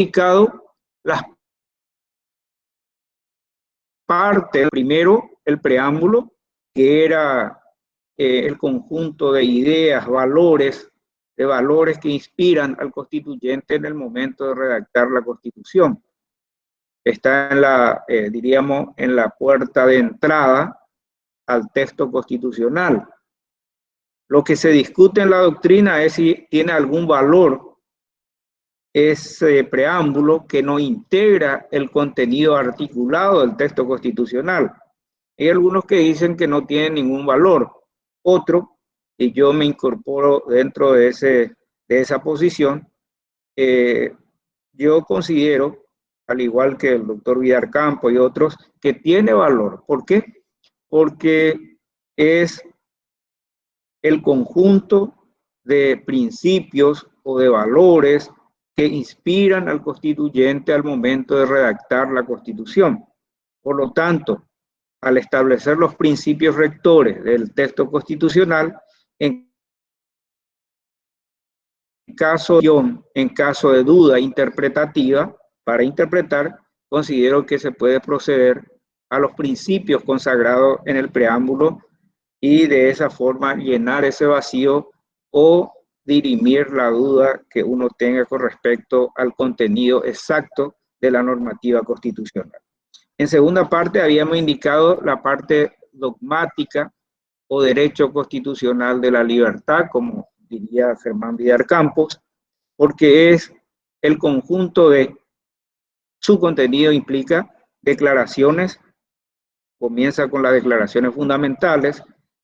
indicado las partes. Primero, el preámbulo, que era el conjunto de ideas, valores que inspiran al constituyente en el momento de redactar la Constitución. Está en la, diríamos, en la puerta de entrada al texto constitucional. Lo que se discute en la doctrina es si tiene algún valor ese preámbulo que no integra el contenido articulado del texto constitucional. Hay algunos que dicen que no tiene ningún valor. Otro, y yo me incorporo dentro de esa posición, yo considero, al igual que el doctor Villarcampo y otros, que tiene valor. ¿Por qué? Porque es el conjunto de principios o de valores que inspiran al constituyente al momento de redactar la Constitución. Por lo tanto, al establecer los principios rectores del texto constitucional, en caso de duda interpretativa, para interpretar, considero que se puede proceder a los principios consagrados en el preámbulo y de esa forma llenar ese vacío o dirimir la duda que uno tenga con respecto al contenido exacto de la normativa constitucional. En segunda parte habíamos indicado la parte dogmática o derecho constitucional de la libertad, como diría Germán Villarcampos, porque es el conjunto de su contenido implica declaraciones, comienza con las declaraciones fundamentales.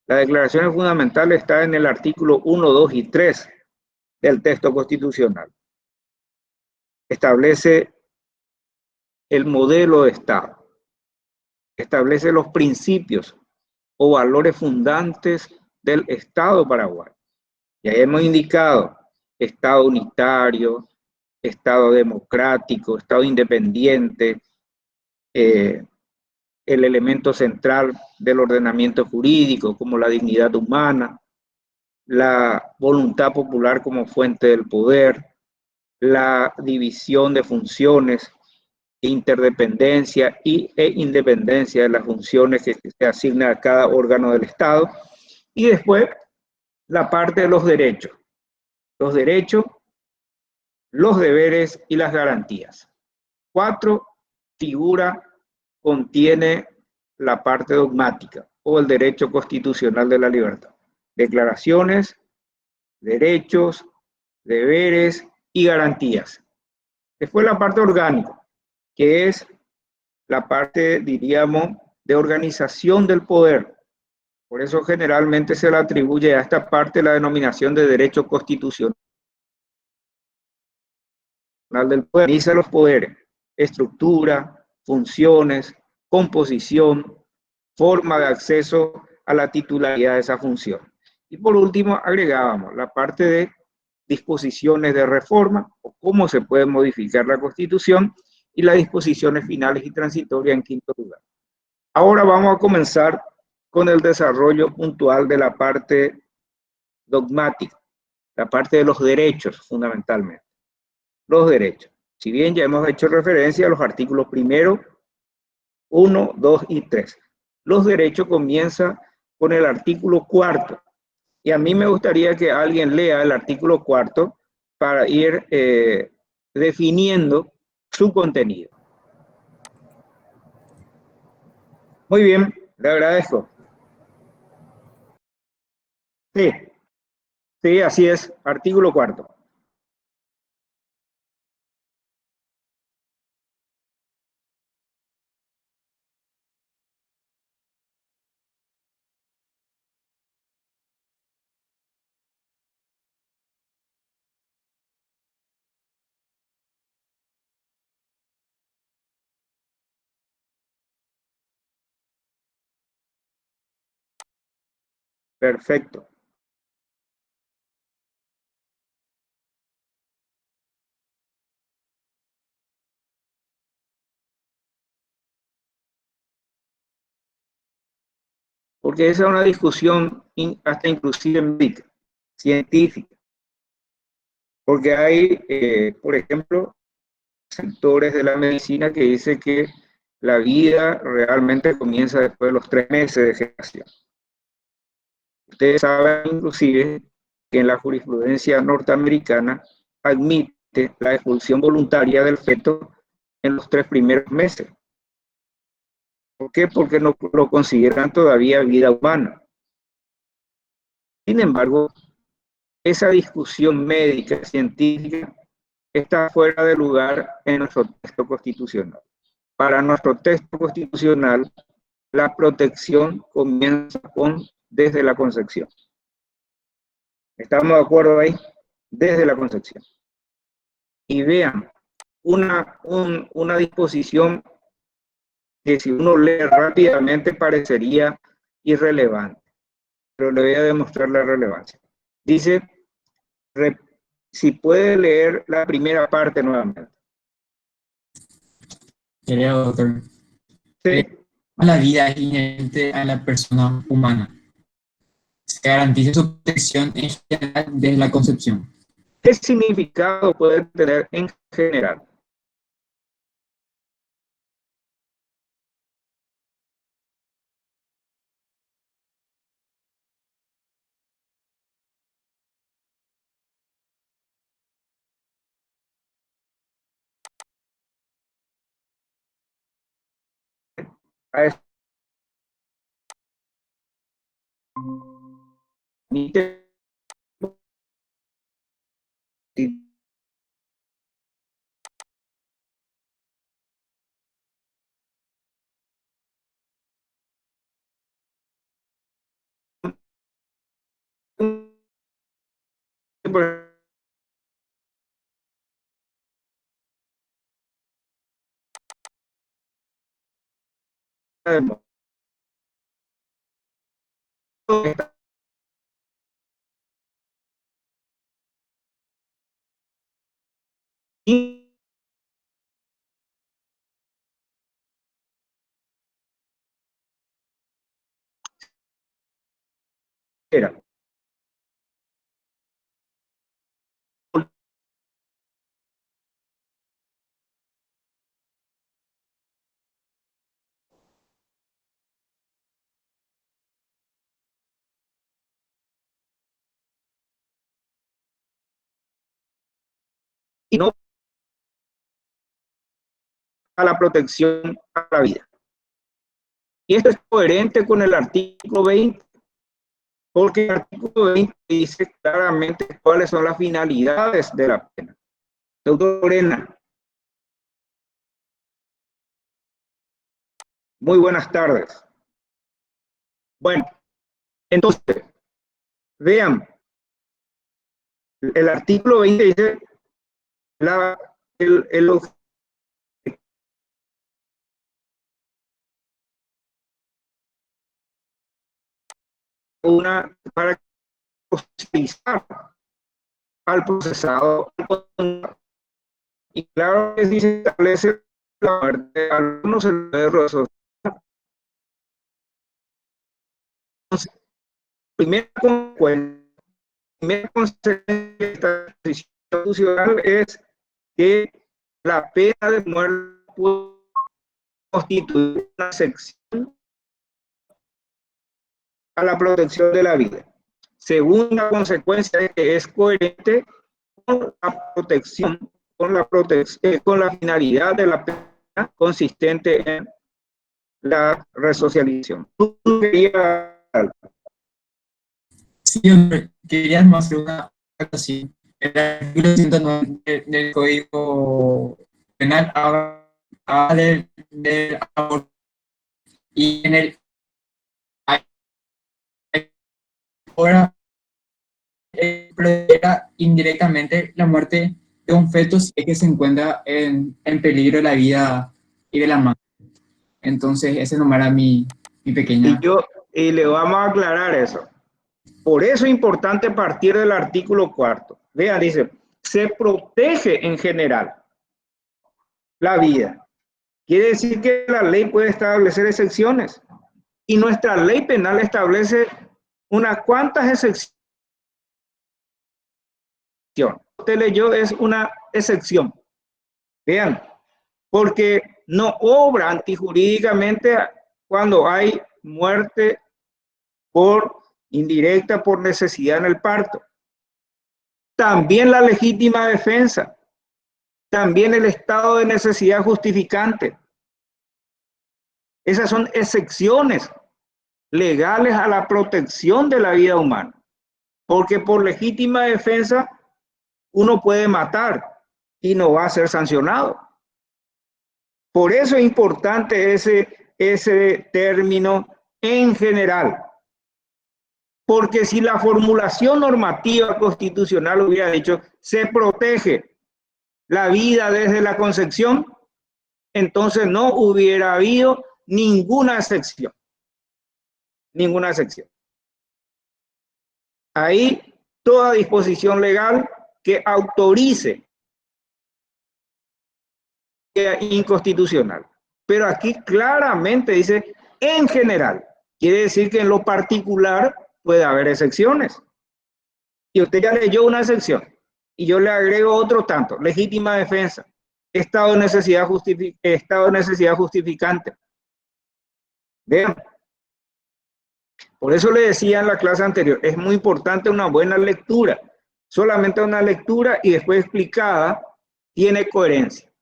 Las declaraciones fundamentales están en el artículo 1, 2 y 3 del texto constitucional. Establece el modelo de Estado, establece los principios o valores fundantes del Estado paraguayo. Ya hemos indicado Estado unitario, Estado democrático, Estado independiente, el elemento central del ordenamiento jurídico como la dignidad humana, la voluntad popular como fuente del poder, la división de funciones, interdependencia e independencia de las funciones que se asigna a cada órgano del Estado, y después la parte de los derechos, los deberes y las garantías. 4 figuras contiene la parte dogmática o el derecho constitucional de la libertad. Declaraciones, derechos, deberes y garantías. Después la parte orgánica, que es la parte, diríamos, de organización del poder. Por eso generalmente se le atribuye a esta parte la denominación de derecho constitucional del poder. Organiza los poderes, estructura, funciones, composición, forma de acceso a la titularidad de esa función. Y por último agregábamos la parte de disposiciones de reforma o cómo se puede modificar la Constitución y las disposiciones finales y transitorias en quinto lugar. Ahora vamos a comenzar con el desarrollo puntual de la parte dogmática, la parte de los derechos fundamentalmente. Los derechos. Si bien ya hemos hecho referencia a los artículos primero, 1, 2 y 3. Los derechos comienzan con el artículo 4. Y a mí me gustaría que alguien lea el artículo 4 para ir definiendo su contenido. Muy bien, le agradezco. Sí, sí, así es, artículo 4. Perfecto. Porque esa es una discusión hasta inclusive médica, científica. Porque hay, por ejemplo, sectores de la medicina que dice que la vida realmente comienza después de los 3 meses de gestación. Ustedes saben inclusive que en la jurisprudencia norteamericana admite la expulsión voluntaria del feto en los 3 primeros meses. ¿Por qué? Porque no lo consideran todavía vida humana. Sin embargo, esa discusión médica, científica, está fuera de lugar en nuestro texto constitucional. Para nuestro texto constitucional, la protección comienza desde la concepción. ¿Estamos de acuerdo ahí? Desde la concepción. Y vean, una disposición que si uno lee rápidamente parecería irrelevante, pero le voy a demostrar la relevancia. Dice, si puede leer la primera parte nuevamente. Querido doctor, Sí. la vida es inherente a la persona humana. Se garantiza su protección en general desde la concepción. ¿Qué significado puede tener en general? A eso era y no a la protección a la vida. Y esto es coherente con el artículo 20, porque el artículo 20 dice claramente cuáles son las finalidades de la pena. Doctor Lorena, muy buenas tardes. Bueno, entonces, vean, el artículo 20 dice el para utilizar al procesado. Y claro que si se establece la muerte de algunos se debe resolver. Entonces, primera consecuencia de esta decisión constitucional es que la pena de muerte puede constituir una excepción a la protección de la vida. Segunda consecuencia es que es coherente con la protección, con la finalidad de la pena consistente en la resocialización. ¿Tú querías? Sí, hombre, quería más hacer una aclaración. El artículo 109 del Código Penal habla del aborto y en el ahora era indirectamente la muerte de un feto si es que se encuentra en peligro la vida y de la madre. Entonces, ese no era mi pequeña. Y le vamos a aclarar eso. Por eso es importante partir del artículo 4. Vean, dice, se protege en general la vida. Quiere decir que la ley puede establecer excepciones. Y nuestra ley penal establece unas cuantas excepciones. Usted leyó, es una excepción. Vean, porque no obra antijurídicamente cuando hay muerte por indirecta por necesidad en el parto. También la legítima defensa, también el estado de necesidad justificante. Esas son excepciones legales a la protección de la vida humana, porque por legítima defensa uno puede matar y no va a ser sancionado. Por eso es importante ese término en general, porque si la formulación normativa constitucional hubiera dicho se protege la vida desde la concepción, entonces no hubiera habido ninguna excepción. Ninguna excepción. Ahí toda disposición legal que autorice es inconstitucional. Pero aquí claramente dice en general. Quiere decir que en lo particular puede haber excepciones. Y usted ya leyó una excepción. Y yo le agrego otro tanto. Legítima defensa. Estado de necesidad justificante. Vean. Por eso le decía en la clase anterior, es muy importante una buena lectura. Solamente una lectura y después explicada tiene coherencia.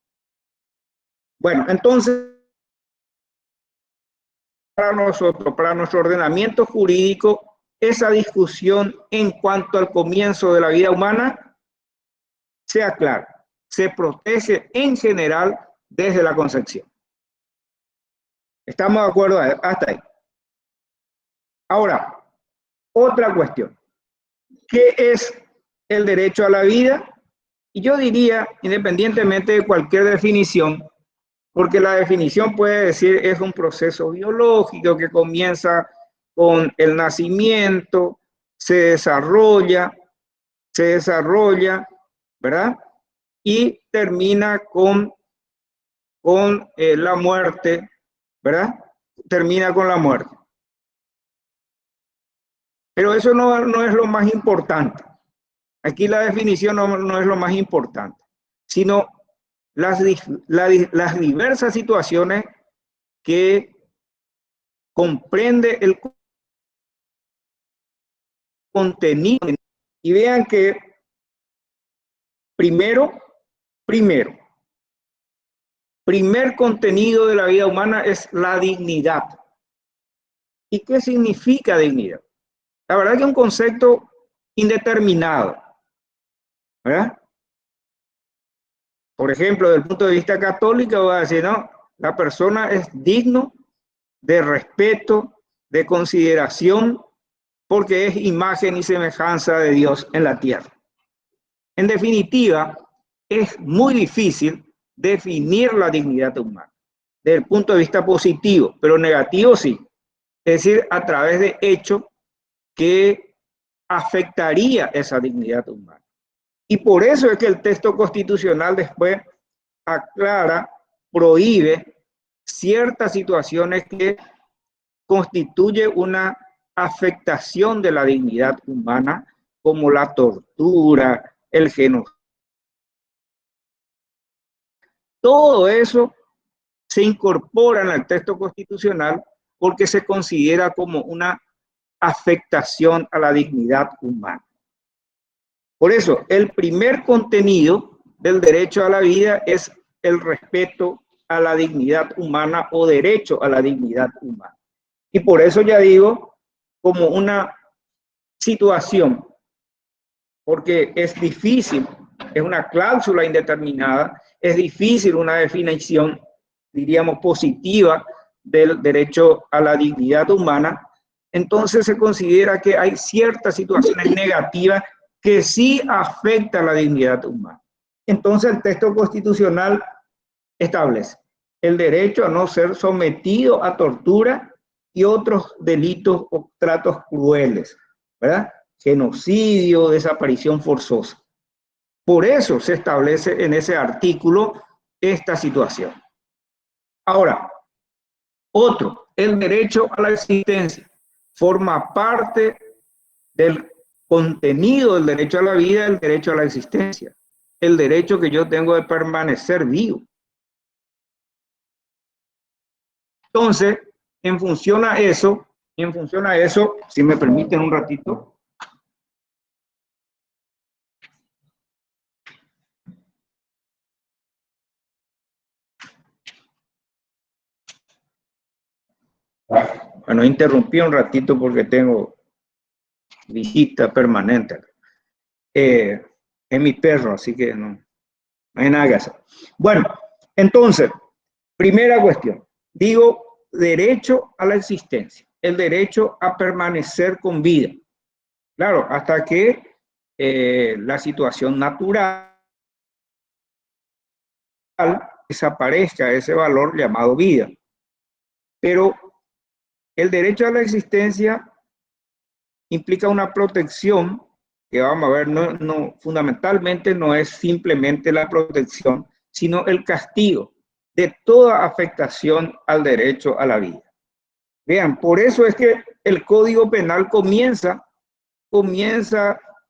Bueno, entonces, para nosotros, para nuestro ordenamiento jurídico, esa discusión en cuanto al comienzo de la vida humana sea clara. Se protege en general desde la concepción. ¿Estamos de acuerdo hasta ahí? Ahora, otra cuestión. ¿Qué es el derecho a la vida? Y yo diría, independientemente de cualquier definición, porque la definición puede decir es un proceso biológico que comienza con el nacimiento, se desarrolla, ¿verdad? Y termina con la muerte, ¿verdad? Termina con la muerte. Pero eso no es lo más importante. Aquí la definición no es lo más importante, sino las diversas situaciones que comprende el contenido. Y vean que primer contenido de la vida humana es la dignidad. ¿Y qué significa dignidad? La verdad que es un concepto indeterminado, ¿verdad? Por ejemplo, desde el punto de vista católico, va a decir, no, la persona es digno de respeto, de consideración, porque es imagen y semejanza de Dios en la tierra. En definitiva, es muy difícil definir la dignidad humana desde el punto de vista positivo, pero negativo sí. Es decir, a través de hechos que afectaría esa dignidad humana. Y por eso es que el texto constitucional después aclara, prohíbe ciertas situaciones que constituye una afectación de la dignidad humana, como la tortura, el genocidio. Todo eso se incorpora en el texto constitucional porque se considera como una afectación a la dignidad humana. Por eso, el primer contenido del derecho a la vida es el respeto a la dignidad humana o derecho a la dignidad humana. Y por eso ya digo, como una situación, porque es difícil, es una cláusula indeterminada, es difícil una definición, diríamos, positiva del derecho a la dignidad humana, entonces se considera que hay ciertas situaciones negativas que sí afectan la dignidad humana. Entonces el texto constitucional establece el derecho a no ser sometido a tortura y otros delitos o tratos crueles, ¿verdad? Genocidio, desaparición forzosa. Por eso se establece en ese artículo esta situación. Ahora, otro, el derecho a la existencia, forma parte del contenido del derecho a la vida, el derecho a la existencia. el derecho que yo tengo de permanecer vivo. Entonces, en función a eso, si me permiten un ratito. Bueno, interrumpí un ratito porque tengo visita permanente. Es mi perro, así que no hay nada que hacer. Bueno, entonces, primera cuestión. Digo, derecho a la existencia, el derecho a permanecer con vida. Claro, hasta que la situación natural desaparezca ese valor llamado vida. Pero el derecho a la existencia implica una protección que vamos a ver, fundamentalmente no es simplemente la protección, sino el castigo de toda afectación al derecho a la vida. Vean, por eso es que el Código Penal comienza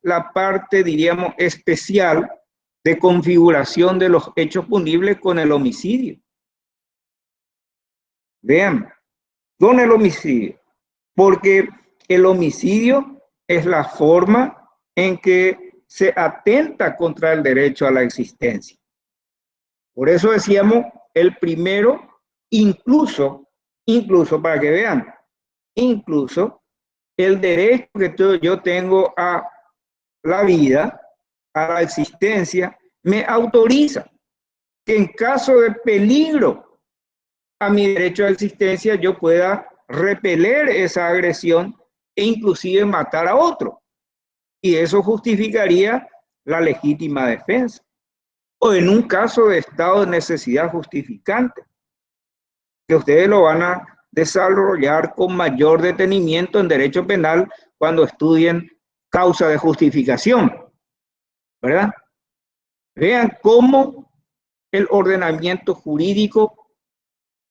la parte, diríamos, especial de configuración de los hechos punibles con el homicidio. Vean, con el homicidio, porque el homicidio es la forma en que se atenta contra el derecho a la existencia. Por eso decíamos el primero, incluso para que vean, incluso el derecho que yo tengo a la vida, a la existencia, me autoriza que en caso de peligro a mi derecho a existencia yo pueda repeler esa agresión e inclusive matar a otro. Y eso justificaría la legítima defensa. O en un caso de estado de necesidad justificante, que ustedes lo van a desarrollar con mayor detenimiento en derecho penal cuando estudien causa de justificación, ¿verdad? Vean cómo el ordenamiento jurídico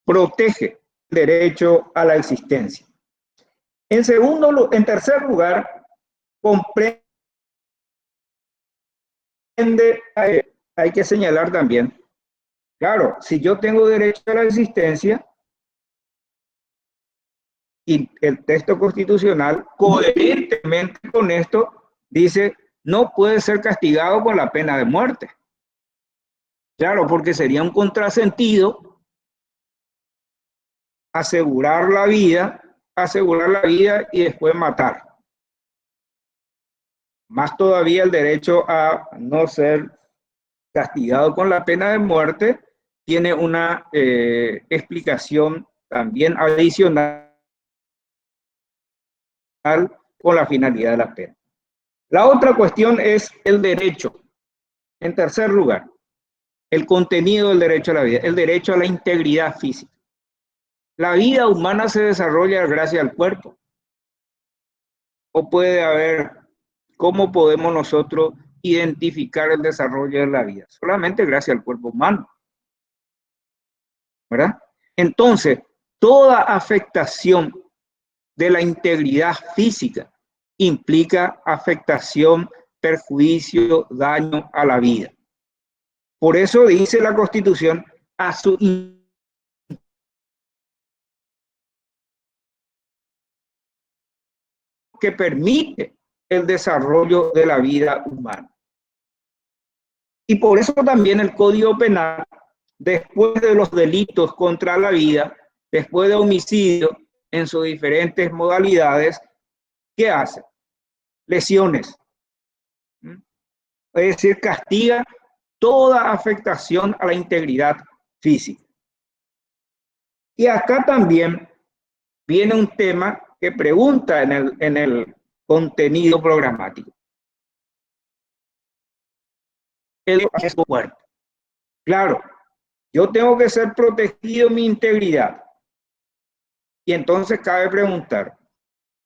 protege el derecho a la existencia. En tercer lugar, comprende, hay que señalar también, claro, si yo tengo derecho a la existencia y el texto constitucional coherentemente con esto dice no puede ser castigado con la pena de muerte. Claro, porque sería un contrasentido asegurar la vida y después matar. Más todavía el derecho a no ser castigado con la pena de muerte tiene una explicación también adicional con la finalidad de la pena. La otra cuestión es el derecho. En tercer lugar, el contenido del derecho a la vida, el derecho a la integridad física. La vida humana se desarrolla gracias al cuerpo. O puede haber, ¿cómo podemos nosotros identificar el desarrollo de la vida? Solamente gracias al cuerpo humano, ¿verdad? Entonces, toda afectación de la integridad física implica afectación, perjuicio, daño a la vida. Por eso dice la Constitución a su que permite el desarrollo de la vida humana. Y por eso también el Código Penal, después de los delitos contra la vida, después de homicidio en sus diferentes modalidades, ¿qué hace? Lesiones. Es decir, castiga toda afectación a la integridad física. Y acá también viene un tema que pregunta en el contenido programático. El cuerpo. Claro, yo tengo que ser protegido mi integridad. Y entonces cabe preguntar,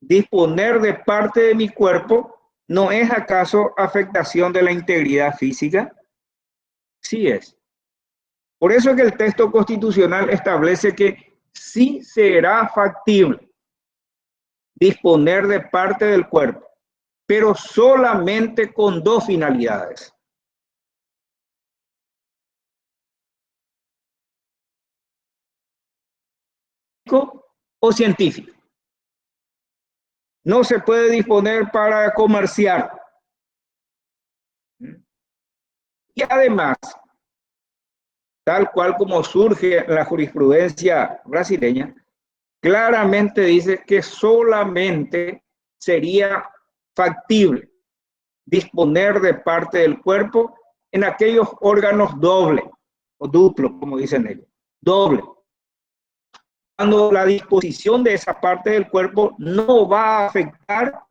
¿disponer de parte de mi cuerpo no es acaso afectación de la integridad física? Sí es. Por eso es que el texto constitucional establece que sí será factible disponer de parte del cuerpo, pero solamente con dos finalidades. o científico. No se puede disponer para comerciar. Y además, tal cual como surge en la jurisprudencia brasileña, claramente dice que solamente sería factible disponer de parte del cuerpo en aquellos órganos dobles o duplos, como dicen ellos, doble. Cuando la disposición de esa parte del cuerpo no va a afectar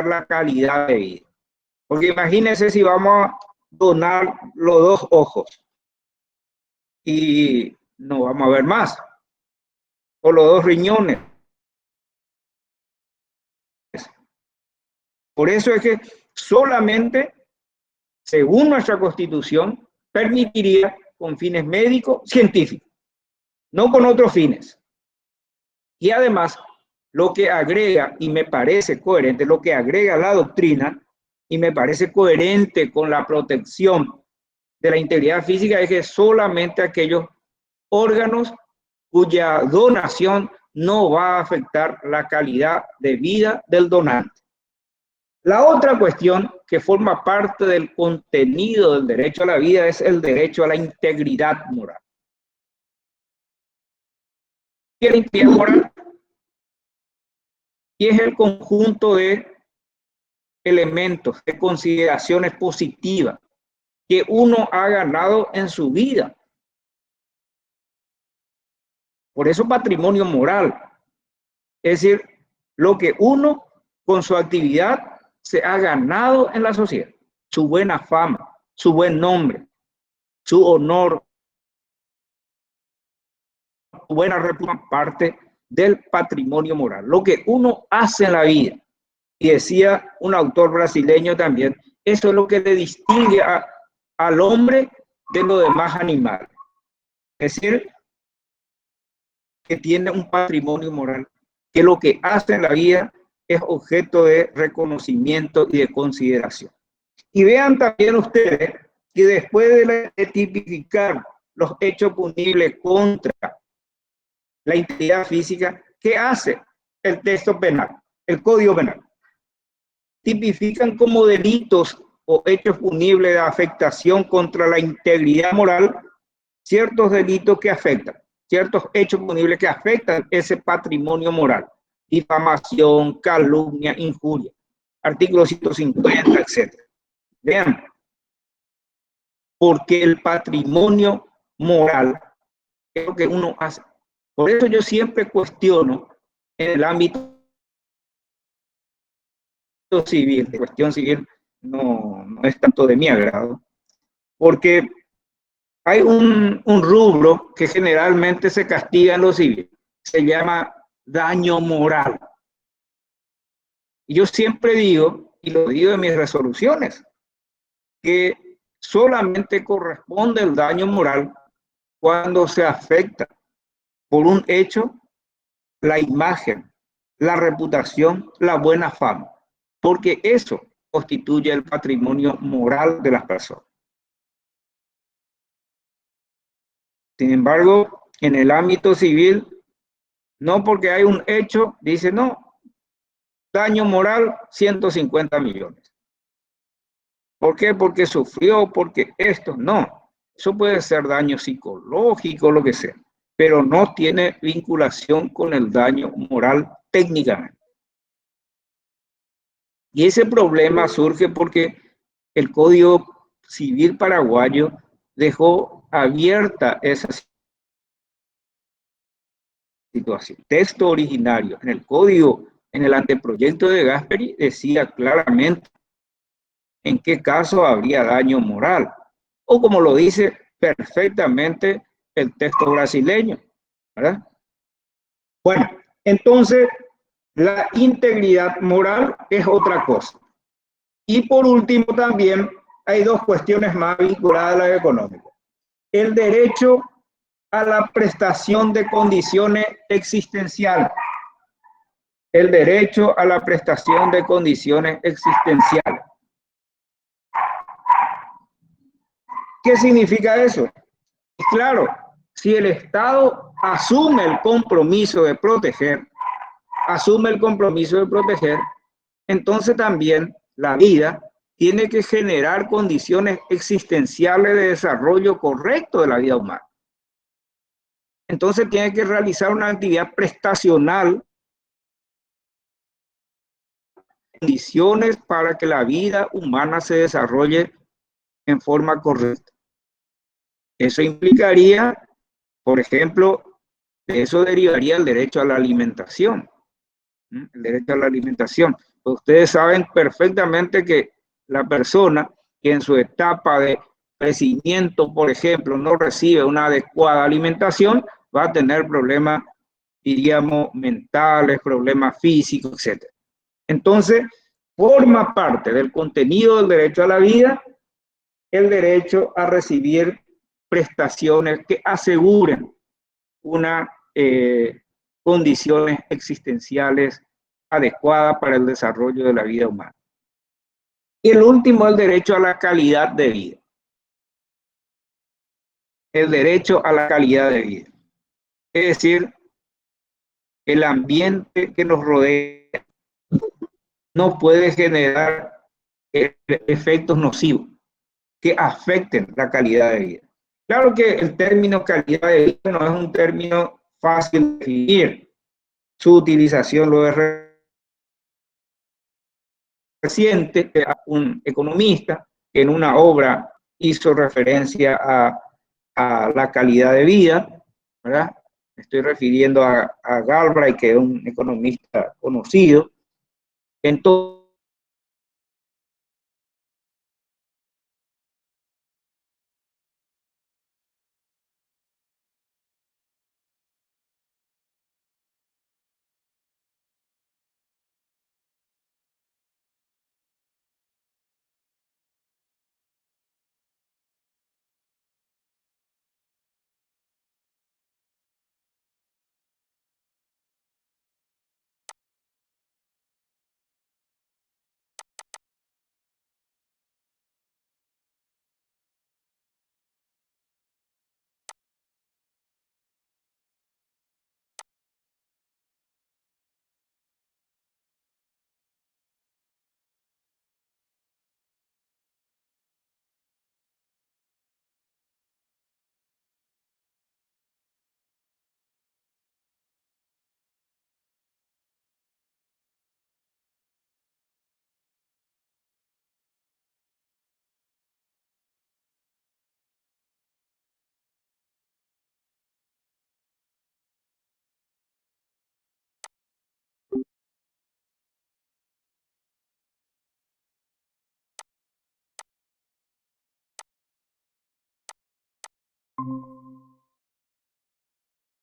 la calidad de vida. Porque imagínense si vamos a donar los 2 ojos y no vamos a ver más, o los 2 riñones. Por eso es que solamente, según nuestra Constitución, permitiría con fines médicos, científicos, no con otros fines. Y además, lo que agrega, y me parece coherente, lo que agrega la doctrina, y me parece coherente con la protección de la integridad física, es que solamente aquellos órganos cuya donación no va a afectar la calidad de vida del donante. La otra cuestión que forma parte del contenido del derecho a la vida es el derecho a la integridad moral. ¿Qué es la integridad moral? Y es el conjunto de elementos, de consideraciones positivas que uno ha ganado en su vida. Por eso patrimonio moral. Es decir, lo que uno con su actividad se ha ganado en la sociedad. Su buena fama, su buen nombre, su honor, su buena reputación, parte del patrimonio moral. Lo que uno hace en la vida. Y decía un autor brasileño también, eso es lo que le distingue al hombre de los demás animales. Es decir, que tiene un patrimonio moral, que lo que hace en la vida es objeto de reconocimiento y de consideración. Y vean también ustedes que después de tipificar los hechos punibles contra la integridad física, ¿qué hace el texto penal, el Código Penal? Tipifican como delitos o hechos punibles de afectación contra la integridad moral ciertos delitos que afectan, ciertos hechos punibles que afectan ese patrimonio moral, difamación, calumnia, injuria, artículo 150, etc. Vean, porque el patrimonio moral es lo que uno hace. Por eso yo siempre cuestiono en el ámbito civil, de cuestión civil no es tanto de mi agrado, porque hay un rubro que generalmente se castiga en lo civil, se llama daño moral. Y yo siempre digo, y lo digo en mis resoluciones, que solamente corresponde el daño moral cuando se afecta por un hecho la imagen, la reputación, la buena fama, porque eso constituye el patrimonio moral de las personas. Sin embargo, en el ámbito civil, no porque hay un hecho, dice no, daño moral 150 millones. ¿Por qué? Porque sufrió, porque esto, no. Eso puede ser daño psicológico, lo que sea, pero no tiene vinculación con el daño moral técnicamente. Y ese problema surge porque el Código Civil paraguayo dejó abierta esa situación. Texto originario en el código, en el anteproyecto de Gasperi, decía claramente en qué caso habría daño moral, o como lo dice perfectamente el texto brasileño, ¿verdad? Bueno, entonces la integridad moral es otra cosa. Y por último también hay dos cuestiones más vinculadas a la económica. El derecho a la prestación de condiciones existenciales. El derecho a la prestación de condiciones existenciales. ¿Qué significa eso? Claro, si el Estado asume el compromiso de proteger, entonces también la vida tiene que generar condiciones existenciales de desarrollo correcto de la vida humana. Entonces tiene que realizar una actividad prestacional, condiciones para que la vida humana se desarrolle en forma correcta. Eso implicaría, por ejemplo, de eso derivaría el derecho a la alimentación. El derecho a la alimentación. Pues ustedes saben perfectamente que la persona que en su etapa de crecimiento, por ejemplo, no recibe una adecuada alimentación, va a tener problemas, diríamos, mentales, problemas físicos, etc. Entonces, forma parte del contenido del derecho a la vida el derecho a recibir prestaciones que aseguren una condiciones existenciales adecuadas para el desarrollo de la vida humana. Y el último, el derecho a la calidad de vida. El derecho a la calidad de vida. Es decir, el ambiente que nos rodea no puede generar efectos nocivos que afecten la calidad de vida. Claro que el término calidad de vida no es un término fácil de definir. Su utilización lo es reciente. Un economista que en una obra hizo referencia a la calidad de vida, ¿verdad? Me estoy refiriendo a Galbraith, que es un economista conocido. Entonces,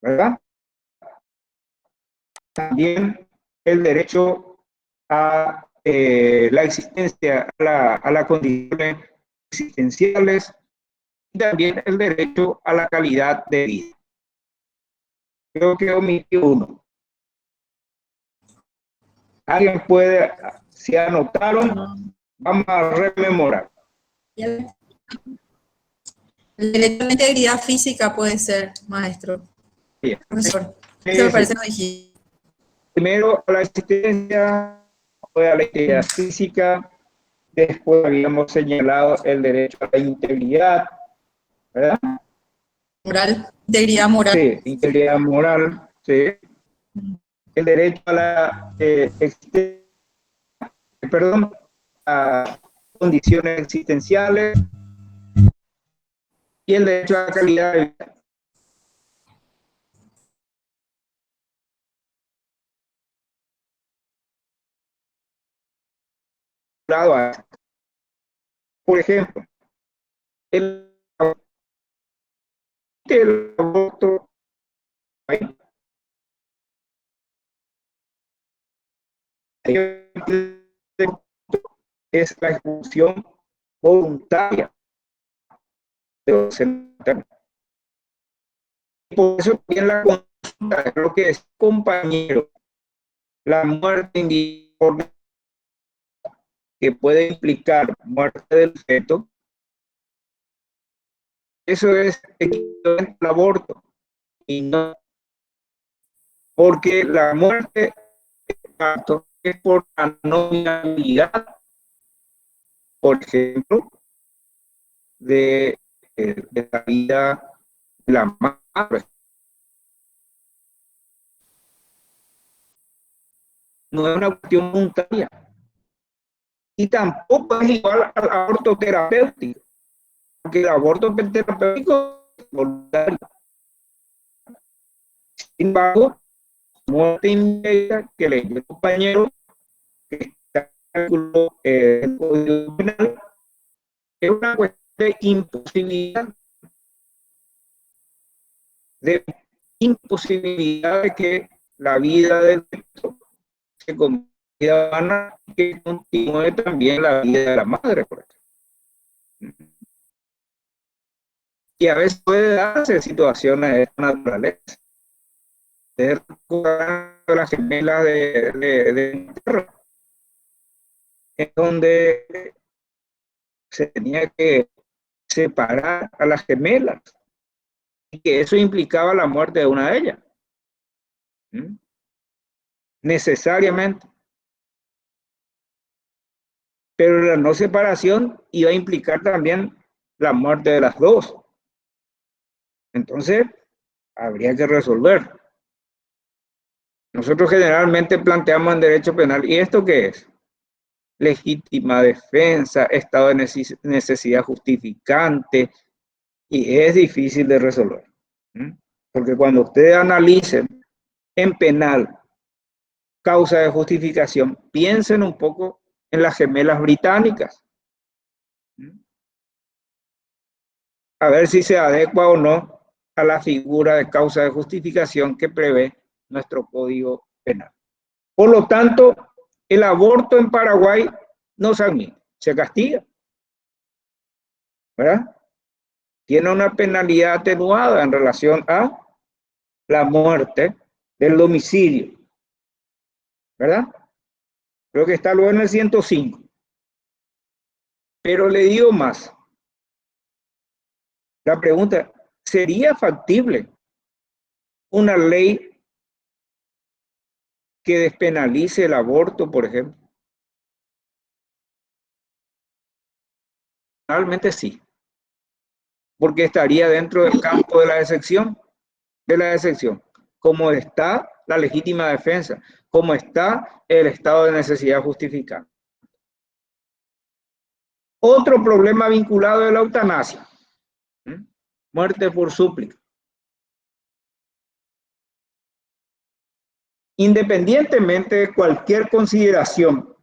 ¿verdad? También el derecho a la existencia, a las condiciones existenciales, y también el derecho a la calidad de vida. Creo que omití uno. ¿Alguien puede, si anotaron, vamos a rememorar? El derecho a la integridad física puede ser, maestro. Bien. Profesor, eso me parece no dije. Primero a la existencia, después a la integridad física, después habíamos señalado el derecho a la integridad, ¿verdad? Moral, integridad moral. Sí, integridad moral, sí. El derecho a la a condiciones existenciales y el derecho a la calidad de vida. Por ejemplo, el aborto es la expulsión voluntaria de los seres. Por eso también la consulta es lo que es compañero, la muerte individual que puede implicar muerte del feto, eso es equivalente al aborto y no porque la muerte es por la no viabilidad, por ejemplo, de la vida de la madre. No es una cuestión voluntaria. Y tampoco es igual al aborto terapéutico, porque el aborto terapéutico es voluntario. Sin embargo, muerte inmediata que le dio el compañero que está en el Código Penal es una cuestión de imposibilidad de que la vida del feto se convierta vana y que continúe también la vida de la madre, por ejemplo. Y a veces puede darse situaciones de esta naturaleza. De las gemelas de Inglaterra, en donde se tenía que separar a las gemelas y que eso implicaba la muerte de una de ellas. Necesariamente. Pero la no separación iba a implicar también la muerte de las dos. Entonces, habría que resolver. Nosotros generalmente planteamos en derecho penal, ¿y esto qué es? Legítima defensa, estado de necesidad justificante, y es difícil de resolver. Porque cuando ustedes analicen en penal causa de justificación, piensen un poco en las gemelas británicas. A ver si se adecua o no a la figura de causa de justificación que prevé nuestro Código Penal. Por lo tanto, el aborto en Paraguay no se admite, se castiga, ¿verdad? Tiene una penalidad atenuada en relación a la muerte del domicilio, ¿verdad? Creo que está luego en el 105. Pero le digo más. La pregunta, ¿sería factible una ley que despenalice el aborto, por ejemplo? Realmente sí, porque estaría dentro del campo de la excepción, como está la legítima defensa, como está el estado de necesidad justificada. Otro problema vinculado a la eutanasia, muerte por súplica. Independientemente de cualquier consideración,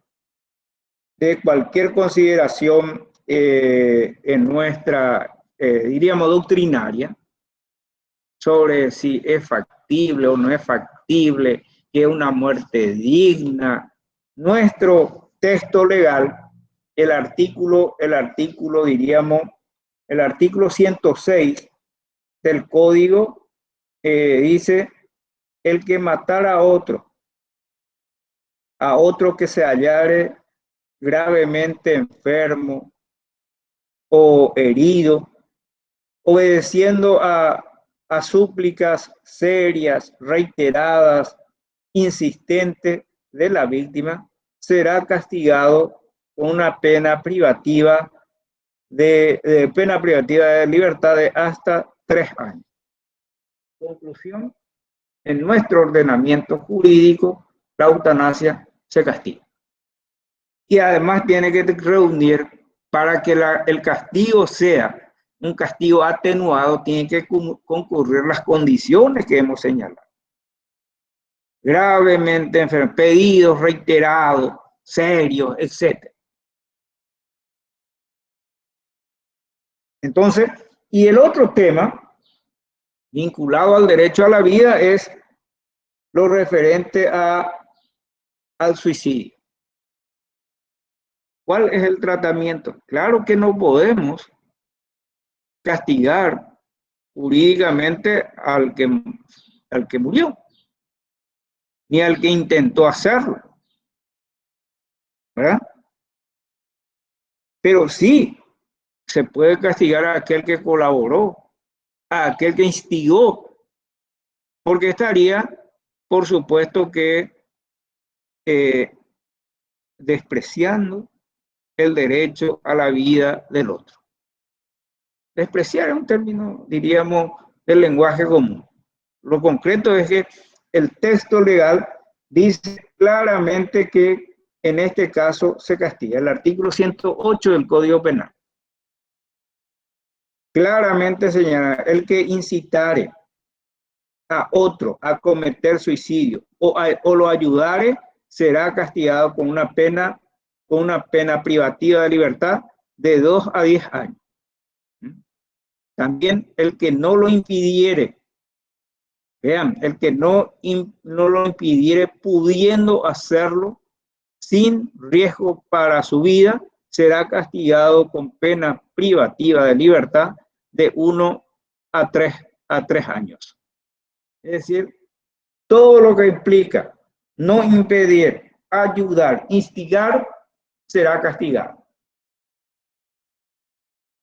en nuestra, diríamos, doctrinaria, sobre si es factible o no es factible, que es una muerte digna, nuestro texto legal, el artículo 106 del Código, dice: el que matara a otro que se hallare gravemente enfermo o herido, obedeciendo a súplicas serias, reiteradas, insistentes de la víctima, será castigado con una pena privativa de libertad de hasta 3 años. Conclusión: en nuestro ordenamiento jurídico, la eutanasia se castiga. Y además tiene que reunir, para que el castigo sea un castigo atenuado, tiene que concurrir las condiciones que hemos señalado. Gravemente enfermo, pedidos reiterados, serios, etc. Entonces, y el otro tema vinculado al derecho a la vida es lo referente al suicidio. ¿Cuál es el tratamiento? Claro que no podemos castigar jurídicamente al que murió, ni al que intentó hacerlo, ¿verdad? Pero sí se puede castigar a aquel que colaboró, a aquel que instigó, porque estaría por supuesto que despreciando el derecho a la vida del otro. Despreciar es un término, diríamos, del lenguaje común. Lo concreto es que el texto legal dice claramente que en este caso se castiga. El artículo 108 del Código Penal claramente señala: el que incitare a otro a cometer suicidio o lo ayudare será castigado con una pena privativa de libertad de 2 a 10 años. También el que no lo impidiere, vean, el que no lo impidiere pudiendo hacerlo sin riesgo para su vida, será castigado con pena privativa de libertad de 1 a 3 años. Es decir, todo lo que implica no impedir, ayudar, instigar, será castigado.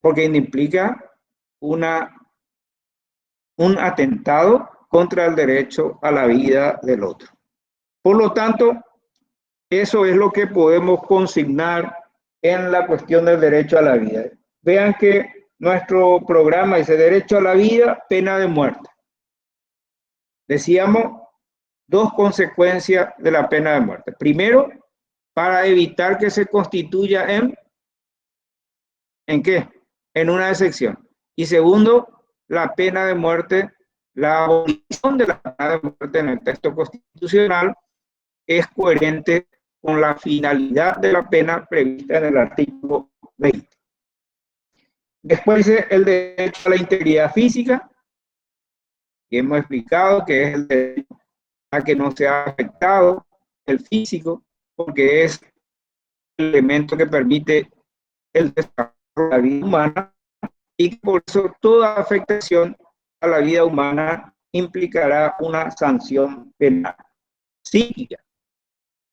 Porque implica un atentado contra el derecho a la vida del otro. Por lo tanto, eso es lo que podemos consignar en la cuestión del derecho a la vida. Vean que nuestro programa dice derecho a la vida, pena de muerte. Decíamos 2 consecuencias de la pena de muerte. Primero, para evitar que se constituya ¿en qué? En una excepción. Y segundo, la pena de muerte, la abolición de la pena de muerte en el texto constitucional es coherente con la finalidad de la pena prevista en el artículo 20. Después dice el derecho a la integridad física, que hemos explicado que es el derecho a que no sea afectado el físico, porque es el elemento que permite el desarrollo de la vida humana, y por eso toda afectación a la vida humana implicará una sanción penal. Psíquica.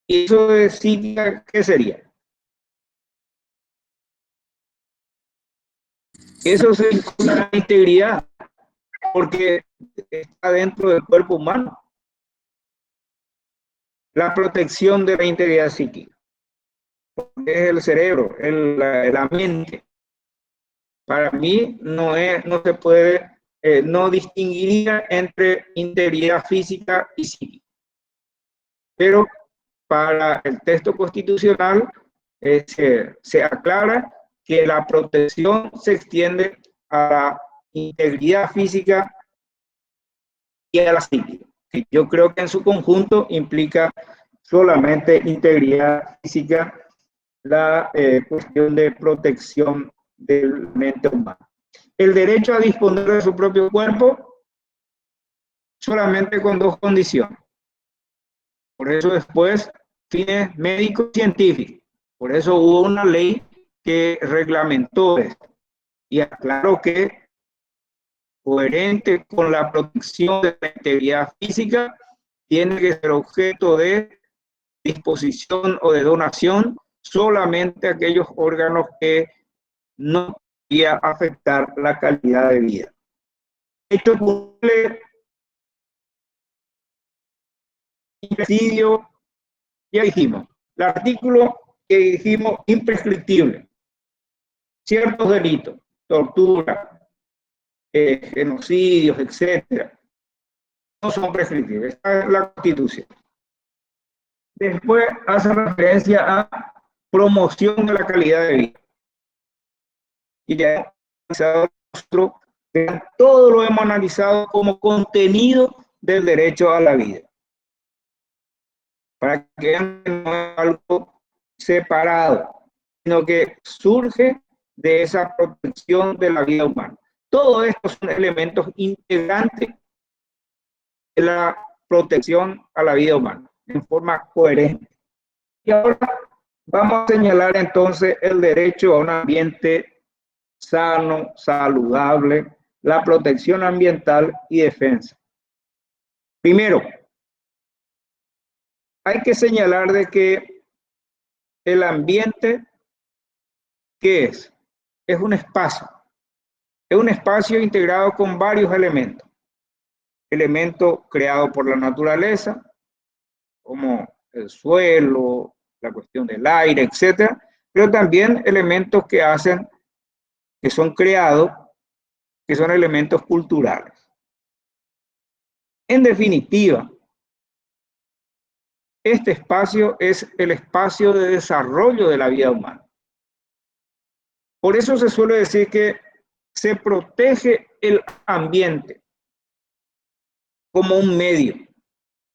¿Y eso de psíquica qué sería? Eso se vincula a la integridad, porque está dentro del cuerpo humano. La protección de la integridad psíquica. Es el cerebro, la mente. Para mí no se puede, no distinguiría entre integridad física y psíquica. Pero para el texto constitucional se aclara que la protección se extiende a la integridad física y a la psíquica. Yo creo que en su conjunto implica solamente integridad física, la cuestión de protección del mente humana. El derecho a disponer de su propio cuerpo solamente con 2 condiciones. Por eso después, fines médicos y científicos. Por eso hubo una ley que reglamentó esto y aclaró que, coherente con la protección de la integridad física, tiene que ser objeto de disposición o de donación solamente aquellos órganos que no podía afectar la calidad de vida. Hecho posible, impresidio, ya dijimos, el artículo que dijimos imprescriptible, ciertos delitos, tortura, genocidios, etcétera, no son prescriptibles. Esta es la Constitución. Después hace referencia a promoción de la calidad de vida. Y ya todo lo hemos analizado como contenido del derecho a la vida. Para que vean que no es algo separado, sino que surge de esa protección de la vida humana. Todos estos son elementos integrantes de la protección a la vida humana, en forma coherente. Y ahora vamos a señalar entonces el derecho a un ambiente sano, saludable, la protección ambiental y defensa. Primero, hay que señalar de que el ambiente, ¿qué es? Es un espacio integrado con varios elementos. elementos creados por la naturaleza, como el suelo, la cuestión del aire, etcétera, pero también elementos que son creados, que son elementos culturales. En definitiva, este espacio es el espacio de desarrollo de la vida humana. Por eso se suele decir que se protege el ambiente como un medio,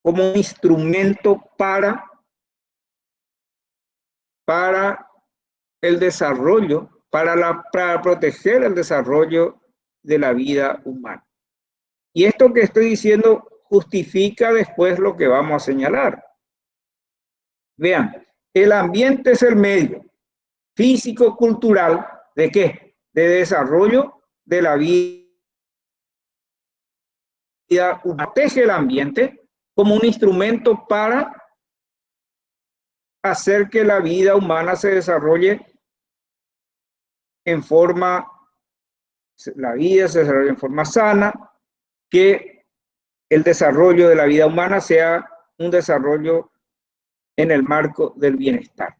como un instrumento para el desarrollo, para proteger el desarrollo de la vida humana. Y esto que estoy diciendo justifica después lo que vamos a señalar. Vean, el ambiente es el medio físico-cultural ¿de qué? De desarrollo de la vida humana. Protege el ambiente como un instrumento para hacer que la vida humana se desarrolle en forma, la vida se desarrolle en forma sana, que el desarrollo de la vida humana sea un desarrollo en el marco del bienestar.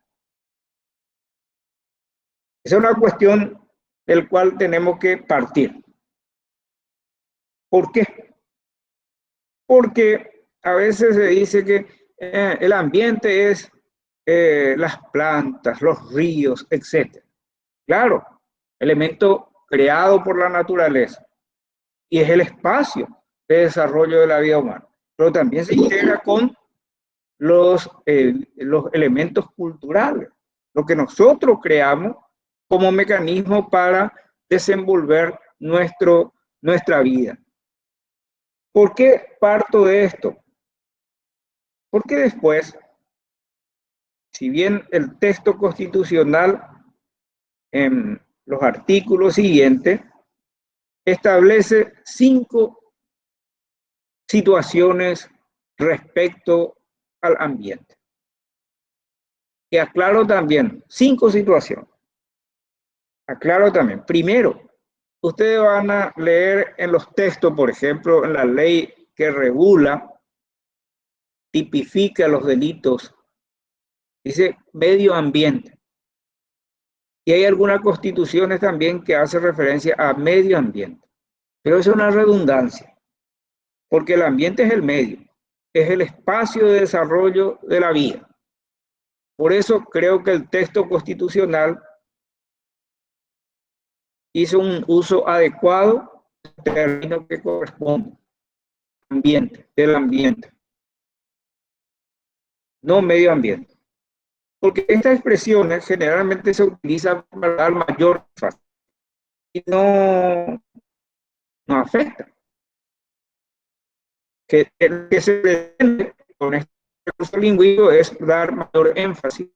Esa es una cuestión del cual tenemos que partir. ¿Por qué? Porque a veces se dice que el ambiente es las plantas, los ríos, etc. Claro, elemento creado por la naturaleza y es el espacio de desarrollo de la vida humana, pero también se integra con los elementos culturales, lo que nosotros creamos como mecanismo para desenvolver nuestra vida. ¿Por qué parto de esto? Porque después, si bien el texto constitucional en los artículos siguientes establece 5 situaciones respecto al ambiente. Y aclaro también 5 situaciones. Aclaro también. Primero, ustedes van a leer en los textos, por ejemplo, en la ley que regula, tipifica los delitos, dice medio ambiente. Y hay algunas constituciones también que hacen referencia a medio ambiente. Pero es una redundancia, porque el ambiente es el medio, es el espacio de desarrollo de la vida. Por eso creo que el texto constitucional hizo un uso adecuado del término que corresponde, ambiente, del ambiente, no medio ambiente. Porque estas expresiones generalmente se utilizan para dar mayor énfasis y no afecta. Que el que se pretende con este recurso lingüístico es dar mayor énfasis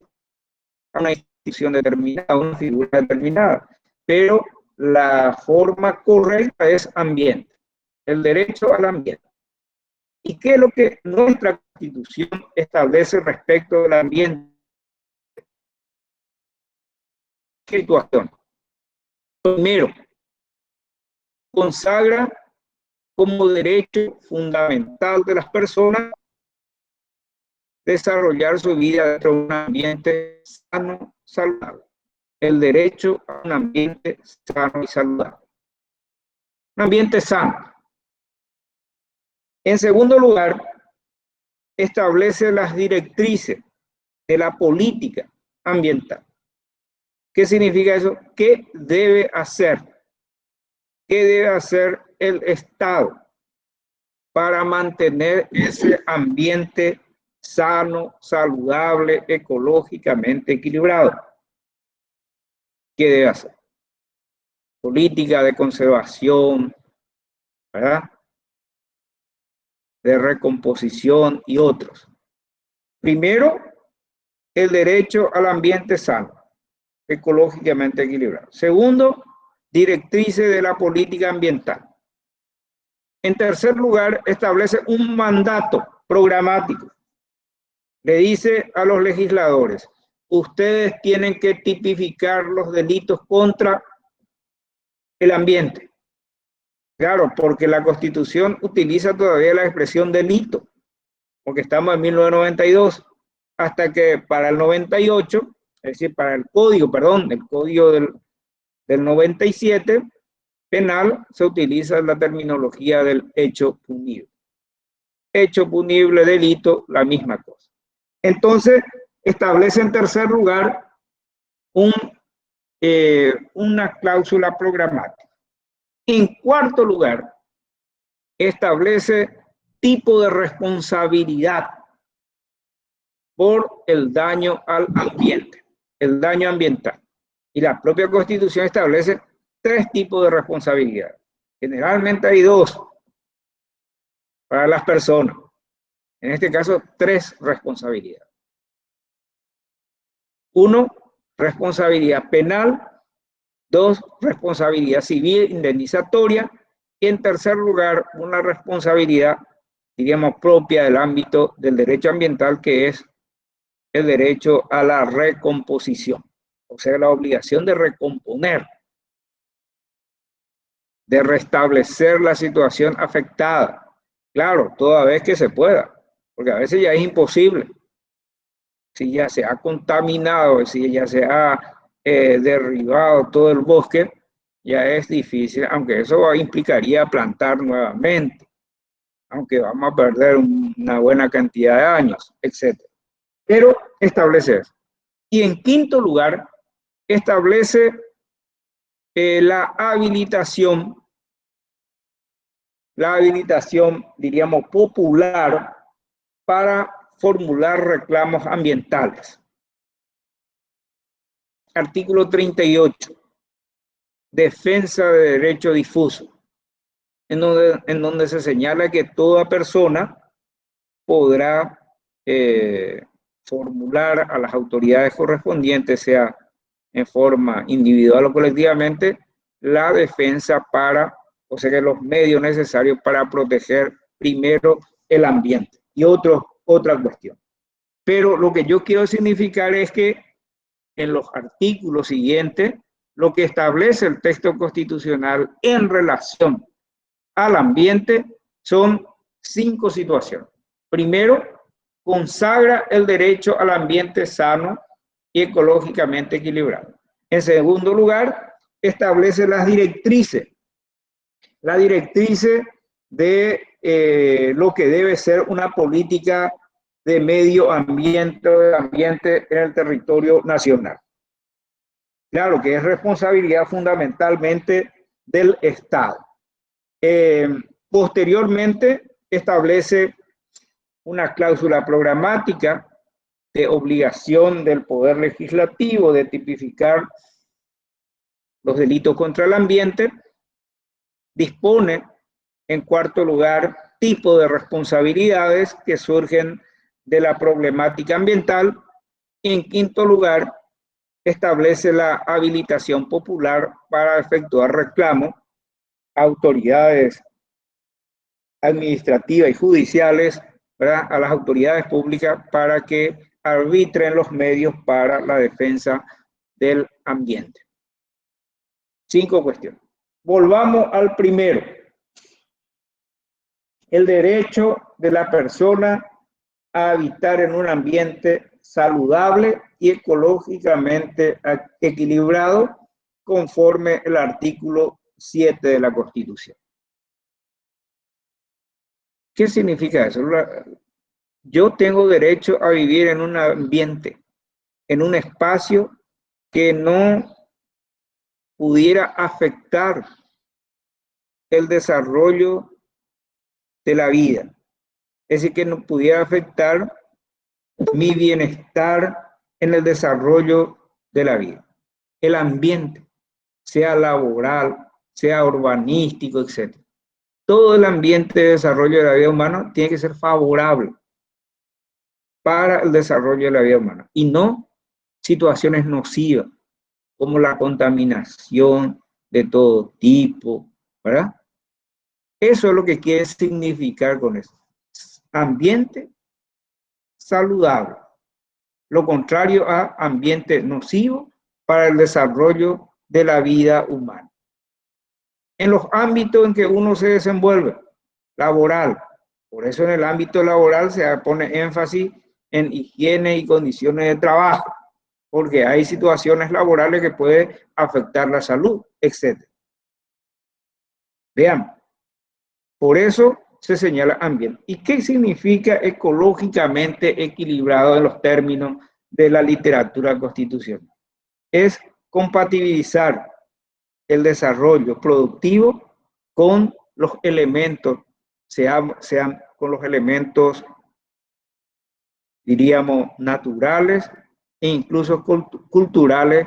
a una institución determinada, a una figura determinada, pero la forma correcta es ambiente, el derecho al ambiente. ¿Y qué es lo que nuestra Constitución establece respecto del ambiente? ¿Qué situación? Primero, consagra como derecho fundamental de las personas desarrollar su vida dentro de un ambiente sano, saludable. El derecho a un ambiente sano y saludable. Un ambiente sano. En segundo lugar, establece las directrices de la política ambiental. ¿Qué significa eso? ¿Qué debe hacer? ¿Qué debe hacer el Estado para mantener ese ambiente sano, saludable, ecológicamente equilibrado? ¿Qué debe hacer? Política de conservación, ¿verdad? De recomposición y otros. Primero, el derecho al ambiente sano, ecológicamente equilibrado. Segundo, directrices de la política ambiental. En tercer lugar, establece un mandato programático. Le dice a los legisladores, ustedes tienen que tipificar los delitos contra el ambiente. Claro, porque la Constitución utiliza todavía la expresión delito, porque estamos en 1992, hasta que para el 98, es decir, para el código, perdón, el código del 97 penal, se utiliza la terminología del hecho punible. Hecho punible, delito, la misma cosa. Entonces, establece en tercer lugar una cláusula programática. En cuarto lugar, establece tipo de responsabilidad por el daño al ambiente, el daño ambiental. Y la propia Constitución establece 3 tipos de responsabilidad. Generalmente hay 2 para las personas. En este caso, 3 responsabilidades. 1, responsabilidad penal. 2, responsabilidad civil indemnizatoria. Y en tercer lugar, una responsabilidad, diríamos, propia del ámbito del derecho ambiental, que es el derecho a la recomposición, o sea, la obligación de recomponer, de restablecer la situación afectada. Claro, toda vez que se pueda, porque a veces ya es imposible. Si ya se ha contaminado, si ya se ha derribado todo el bosque, ya es difícil, aunque eso implicaría plantar nuevamente, aunque vamos a perder una buena cantidad de años, etc. Pero establece eso. Y en quinto lugar, establece la habilitación, diríamos, popular para formular reclamos ambientales. Artículo 38, defensa de derecho difuso, en donde se señala que toda persona podrá formular a las autoridades correspondientes, sea en forma individual o colectivamente, la defensa para, o sea, que los medios necesarios para proteger primero el ambiente y otra cuestión. Pero lo que yo quiero significar es que en los artículos siguientes, lo que establece el texto constitucional en relación al ambiente son 5 situaciones. Primero, consagra el derecho al ambiente sano y ecológicamente equilibrado. En segundo lugar, establece las directrices. La directriz de lo que debe ser una política de medio ambiente en el territorio nacional. Claro que es responsabilidad fundamentalmente del Estado. Posteriormente, establece una cláusula programática de obligación del Poder Legislativo de tipificar los delitos contra el ambiente. Dispone, en cuarto lugar, tipo de responsabilidades que surgen de la problemática ambiental. En quinto lugar, establece la habilitación popular para efectuar reclamos a autoridades administrativas y judiciales, ¿verdad?, a las autoridades públicas para que arbitren los medios para la defensa del ambiente. 5 cuestiones. Volvamos al primero. El derecho de la persona a habitar en un ambiente saludable y ecológicamente equilibrado conforme el artículo 7 de la Constitución. ¿Qué significa eso? Yo tengo derecho a vivir en un ambiente, en un espacio que no pudiera afectar el desarrollo de la vida. Es decir, que no pudiera afectar mi bienestar en el desarrollo de la vida. El ambiente, sea laboral, sea urbanístico, etc. Todo el ambiente de desarrollo de la vida humana tiene que ser favorable para el desarrollo de la vida humana y no situaciones nocivas como la contaminación de todo tipo, ¿verdad? Eso es lo que quiere significar con eso. Ambiente saludable. Lo contrario a ambiente nocivo para el desarrollo de la vida humana. en los ámbitos en que uno se desenvuelve, laboral. Por eso en el ámbito laboral se pone énfasis en higiene y condiciones de trabajo, porque hay situaciones laborales que pueden afectar la salud, etc. Vean, por eso se señala ambiente. ¿Y qué significa ecológicamente equilibrado en los términos de la literatura constitucional? Es compatibilizar el desarrollo productivo con los elementos, sean con los elementos, diríamos, naturales e incluso culturales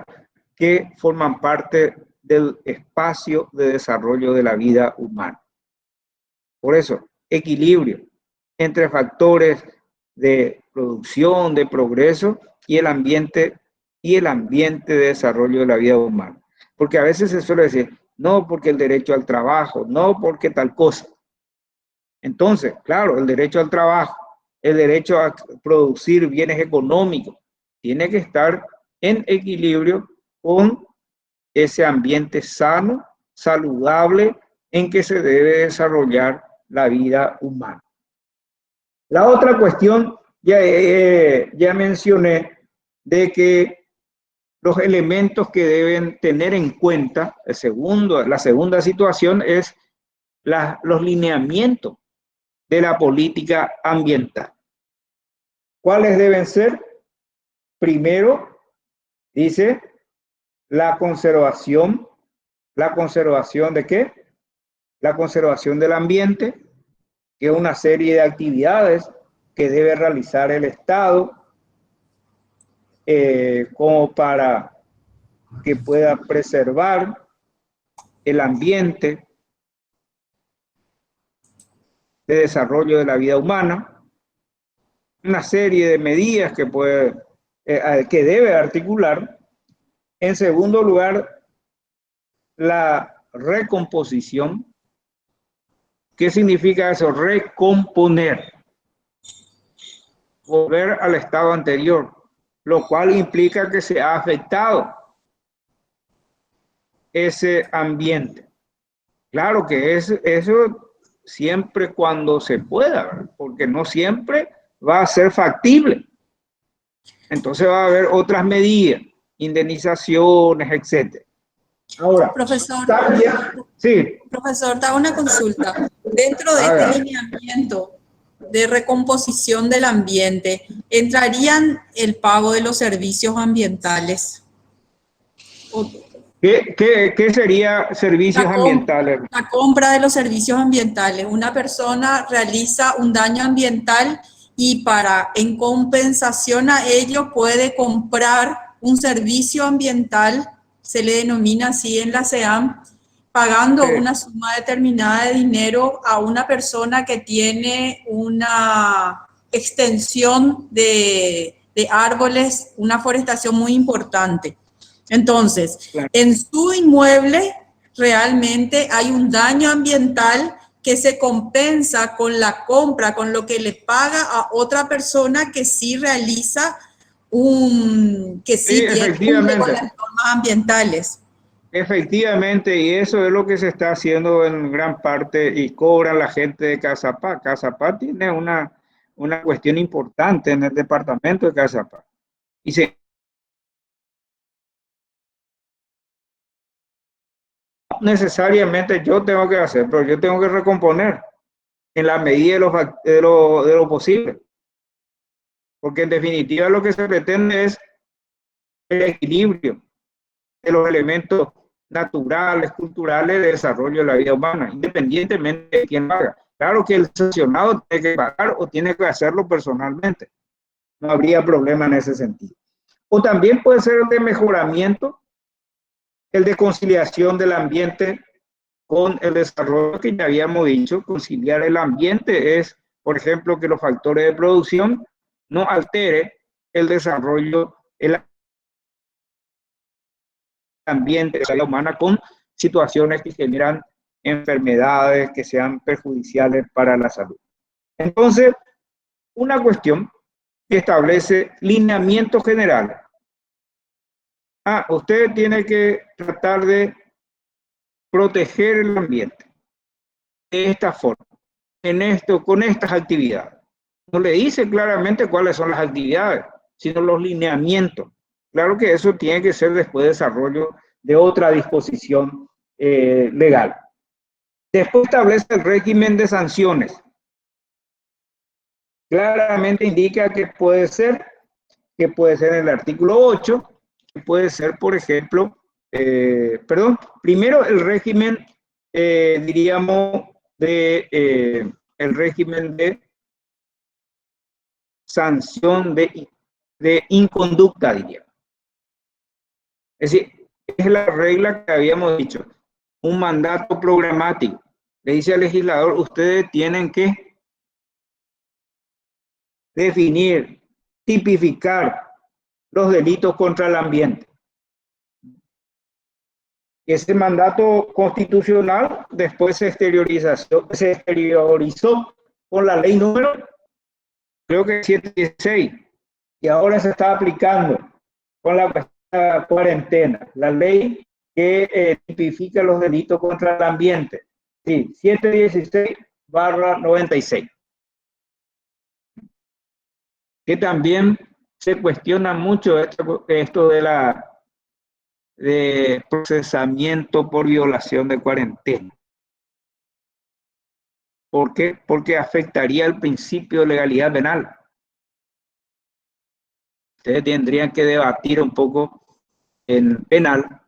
que forman parte del espacio de desarrollo de la vida humana. Por eso, equilibrio entre factores de producción, de progreso y el ambiente de desarrollo de la vida humana. Porque a veces se suele decir, no porque el derecho al trabajo, no porque tal cosa. Entonces, claro, el derecho al trabajo, el derecho a producir bienes económicos, tiene que estar en equilibrio con ese ambiente sano, saludable, en que se debe desarrollar la vida humana. La otra cuestión, ya mencioné, de que los elementos que deben tener en cuenta, la segunda situación es los lineamientos de la política ambiental. ¿Cuáles deben ser? Primero, dice, la conservación ¿de qué? La conservación del ambiente, que es una serie de actividades que debe realizar el Estado como para que pueda preservar el ambiente de desarrollo de la vida humana, una serie de medidas que debe articular. En segundo lugar, la recomposición. ¿Qué significa eso? Recomponer, volver al estado anterior, lo cual implica que se ha afectado ese ambiente. Claro que eso siempre cuando se pueda, ¿verdad? Porque no siempre va a ser factible. Entonces va a haber otras medidas, indemnizaciones, etc. Ahora, Profesor, también, sí. Profesor, da una consulta. Dentro de este lineamiento de recomposición del ambiente, ¿entrarían el pago de los servicios ambientales? ¿Qué sería servicios ambientales? La compra de los servicios ambientales. Una persona realiza un daño ambiental y en compensación a ello puede comprar un servicio ambiental, se le denomina así en la SEAM, pagando una suma determinada de dinero a una persona que tiene una extensión de árboles, una forestación muy importante. Entonces, claro, en su inmueble realmente hay un daño ambiental que se compensa con la compra, con lo que le paga a otra persona que sí realiza que sí cumple con las normas ambientales. Efectivamente, y eso es lo que se está haciendo en gran parte y cobran la gente de Cazapá. Cazapá tiene una cuestión importante en el departamento de Cazapá. Y necesariamente yo tengo que hacer, pero yo tengo que recomponer en la medida de lo posible. Porque en definitiva lo que se pretende es el equilibrio de los elementos naturales, culturales de desarrollo de la vida humana, independientemente de quién lo haga. Claro que el sancionado tiene que pagar o tiene que hacerlo personalmente. No habría problema en ese sentido. O también puede ser el de mejoramiento, el de conciliación del ambiente con el desarrollo que ya habíamos dicho. Conciliar el ambiente es, por ejemplo, que los factores de producción no altere el desarrollo, el ambiente de la vida humana con situaciones que generan enfermedades que sean perjudiciales para la salud. Entonces, una cuestión que establece lineamientos generales. Usted tiene que tratar de proteger el ambiente de esta forma, con estas actividades. No le dice claramente cuáles son las actividades, sino los lineamientos. Claro que eso tiene que ser después de desarrollo de otra disposición legal. Después establece el régimen de sanciones. Claramente indica que puede ser en el artículo 8, que puede ser, por ejemplo, primero el régimen, diríamos, el régimen de sanción de inconducta, diría. Es decir, es la regla que habíamos dicho, un mandato programático. Le dice al legislador, ustedes tienen que definir, tipificar los delitos contra el ambiente. Ese mandato constitucional después se exteriorizó con la ley número, creo que 716, y ahora se está aplicando con la cuarentena, la ley que tipifica los delitos contra el ambiente. Sí, 716/96. Que también se cuestiona mucho esto de procesamiento por violación de cuarentena. ¿Por qué? Porque afectaría el principio de legalidad penal. Ustedes tendrían que debatir un poco en penal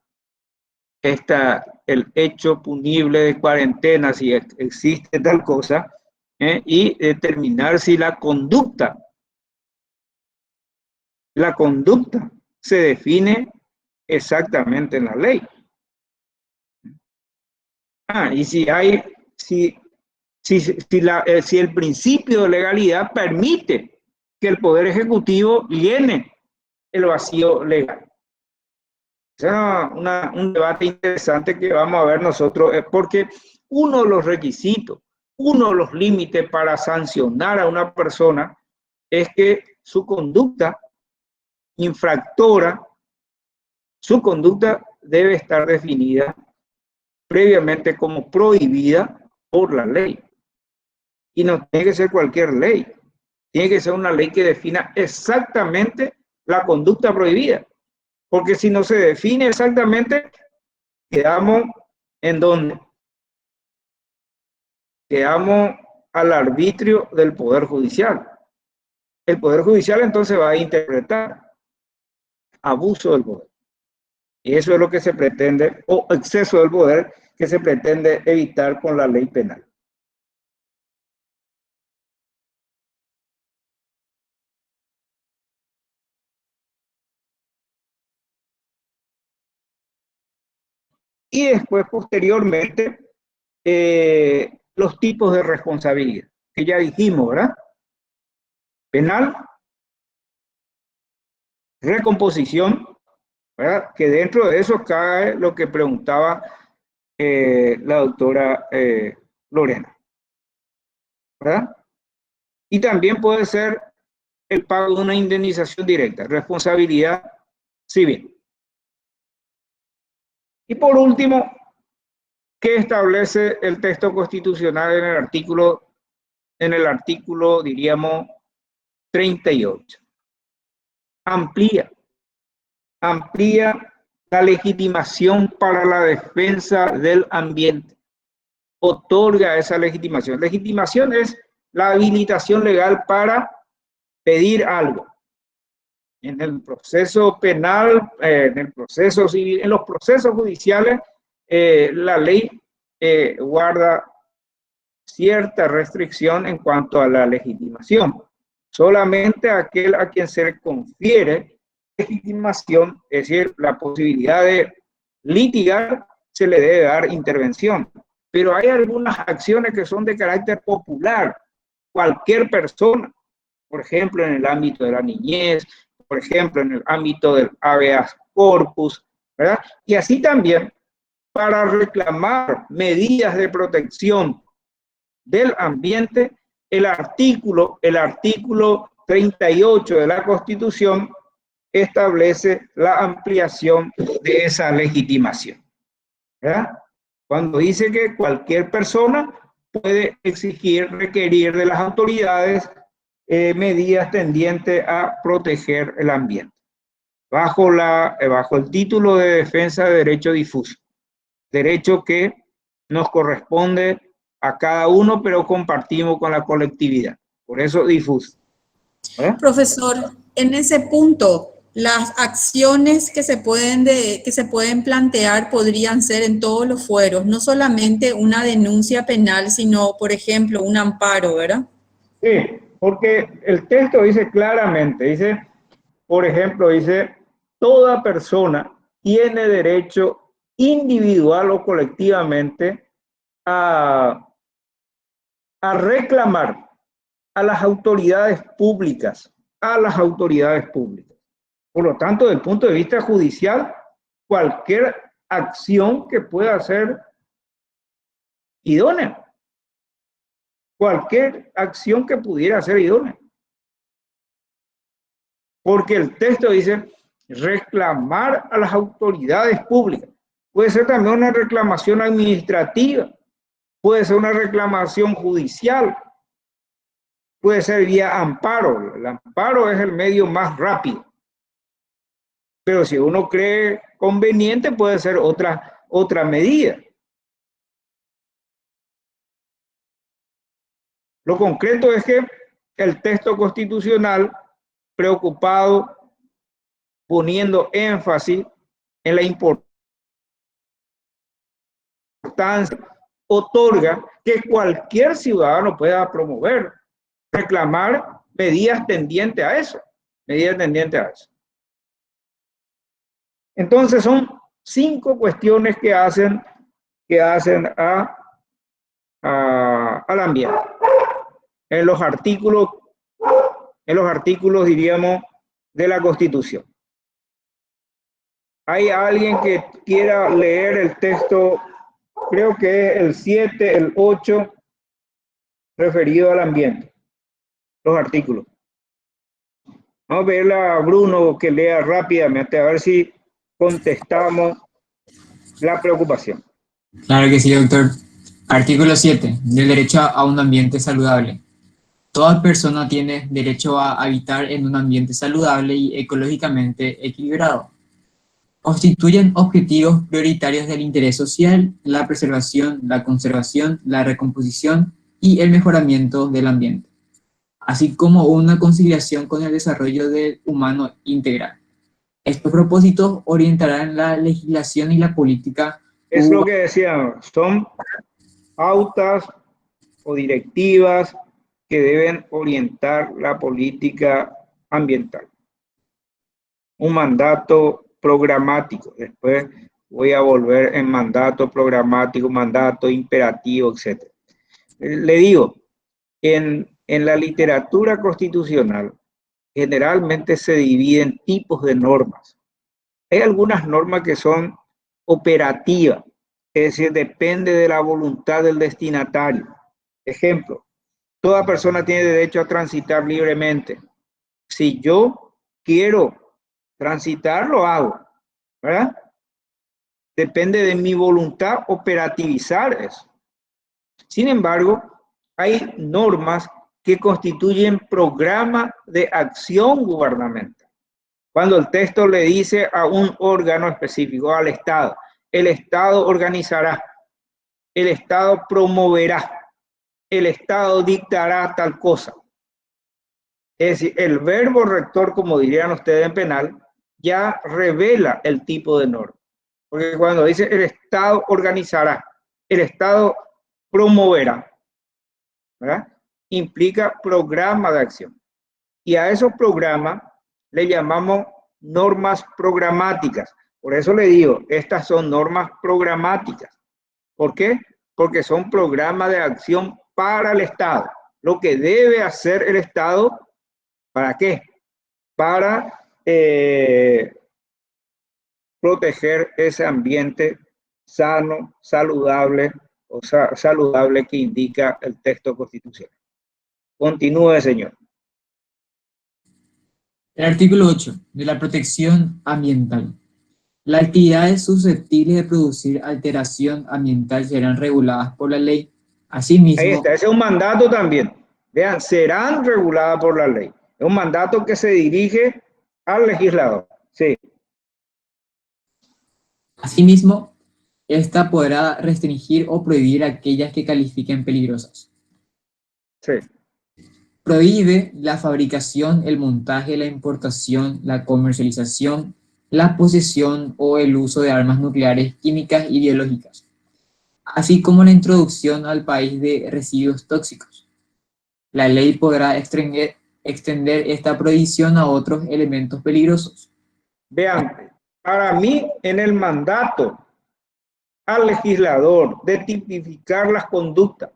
el hecho punible de cuarentena, si existe tal cosa, y determinar si la conducta se define exactamente en la ley. Y si el principio de legalidad permite que el Poder Ejecutivo llene el vacío legal. Es un debate interesante que vamos a ver nosotros, porque uno de los requisitos, uno de los límites para sancionar a una persona es que su conducta infractora, su conducta debe estar definida previamente como prohibida por la ley. Y no tiene que ser cualquier ley, tiene que ser una ley que defina exactamente la conducta prohibida. Porque si no se define exactamente, quedamos ¿en dónde? Quedamos al arbitrio del Poder Judicial. El Poder Judicial entonces va a interpretar abuso del poder. Y eso es lo que se pretende, o exceso del poder, que se pretende evitar con la ley penal. Y después, posteriormente, los tipos de responsabilidad, que ya dijimos, ¿verdad? Penal, recomposición, ¿verdad? Que dentro de eso cae lo que preguntaba la doctora Lorena, ¿verdad? Y también puede ser el pago de una indemnización directa, responsabilidad civil. Y por último, ¿qué establece el texto constitucional en el artículo, diríamos, 38? Amplía la legitimación para la defensa del ambiente. Otorga esa legitimación. Legitimación es la habilitación legal para pedir algo. En el proceso penal, en el proceso civil, en los procesos judiciales, la ley guarda cierta restricción en cuanto a la legitimación. Solamente aquel a quien se le confiere legitimación, es decir, la posibilidad de litigar, se le debe dar intervención. Pero hay algunas acciones que son de carácter popular. Cualquier persona, por ejemplo, en el ámbito de la niñez, por ejemplo, en el ámbito del habeas corpus, ¿verdad? Y así también para reclamar medidas de protección del ambiente, el artículo 38 de la Constitución establece la ampliación de esa legitimación, ¿verdad? Cuando dice que cualquier persona puede exigir, requerir de las autoridades medidas tendientes a proteger el ambiente, bajo el título de defensa de derecho difuso, derecho que nos corresponde a cada uno, pero compartimos con la colectividad. Por eso difuso. Profesor, en ese punto, las acciones que se pueden plantear podrían ser en todos los fueros, no solamente una denuncia penal, sino, por ejemplo, un amparo, ¿verdad? Sí, porque el texto dice claramente, dice, por ejemplo, dice, toda persona tiene derecho individual o colectivamente a reclamar a las autoridades públicas, Por lo tanto, desde el punto de vista judicial, cualquier acción que pueda ser idónea, cualquier acción que pudiera ser idónea. Porque el texto dice reclamar a las autoridades públicas. Puede ser también una reclamación administrativa, puede ser una reclamación judicial, puede ser vía amparo. El amparo es el medio más rápido. Pero si uno cree conveniente, puede ser otra medida. Lo concreto es que el texto constitucional, preocupado, poniendo énfasis en la importancia, otorga que cualquier ciudadano pueda promover, reclamar medidas tendientes a eso. Entonces son 5 cuestiones que hacen al ambiente. En los artículos, diríamos, de la Constitución. ¿Hay alguien que quiera leer el texto? Creo que el 7, el 8, referido al ambiente, los artículos. Vamos a verle a Bruno que lea rápidamente, a ver si contestamos la preocupación. Claro que sí, doctor. Artículo 7. Del derecho a un ambiente saludable. Toda persona tiene derecho a habitar en un ambiente saludable y ecológicamente equilibrado. Constituyen objetivos prioritarios del interés social la preservación, la conservación, la recomposición y el mejoramiento del ambiente, así como una conciliación con el desarrollo del humano integral. Estos propósitos orientarán la legislación y la política. Es lo que decíamos, son pautas o directivas que deben orientar la política ambiental. Un mandato programático, después voy a volver en mandato programático, mandato imperativo, etc. Le digo, en la literatura constitucional generalmente se dividen tipos de normas. Hay algunas normas que son operativas, es decir, depende de la voluntad del destinatario. Ejemplo, toda persona tiene derecho a transitar libremente. Si yo quiero transitar, lo hago, ¿verdad? Depende de mi voluntad operativizar eso. Sin embargo, hay normas que constituyen programa de acción gubernamental. Cuando el texto le dice a un órgano específico, al Estado, el Estado organizará, el Estado promoverá, el Estado dictará tal cosa. Es decir, el verbo rector, como dirían ustedes en penal, ya revela el tipo de norma. Porque cuando dice el Estado organizará, el Estado promoverá, ¿verdad? Implica programa de acción. Y a esos programas le llamamos normas programáticas. Por eso le digo, estas son normas programáticas. ¿Por qué? Porque son programas de acción para el Estado. Lo que debe hacer el Estado, ¿para qué? Para proteger ese ambiente sano, saludable, o sea, saludable que indica el texto constitucional. Continúe, señor. El artículo 8 de la protección ambiental. Las actividades susceptibles de producir alteración ambiental serán reguladas por la ley. Ahí Asimismo, está, ese es un mandato también. Vean, serán reguladas por la ley. Es un mandato que se dirige al legislador. Sí, asimismo, esta podrá restringir o prohibir aquellas que califiquen peligrosas. sí. Prohíbe la fabricación, el montaje, la importación, la comercialización, la posesión o el uso de armas nucleares, químicas y biológicas, así como la introducción al país de residuos tóxicos. La ley podrá extender esta prohibición a otros elementos peligrosos. Vean, para mí en el mandato al legislador de tipificar las conductas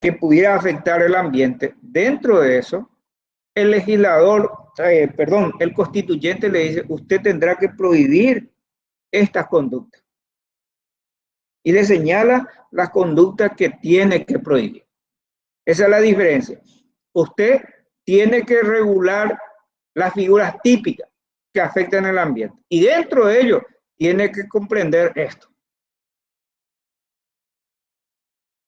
que pudiera afectar el ambiente, dentro de eso, el legislador, el constituyente le dice, usted tendrá que prohibir estas conductas. Y le señala las conductas que tiene que prohibir. Esa es la diferencia. Usted tiene que regular las figuras típicas que afectan el ambiente. Y dentro de ello, tiene que comprender esto.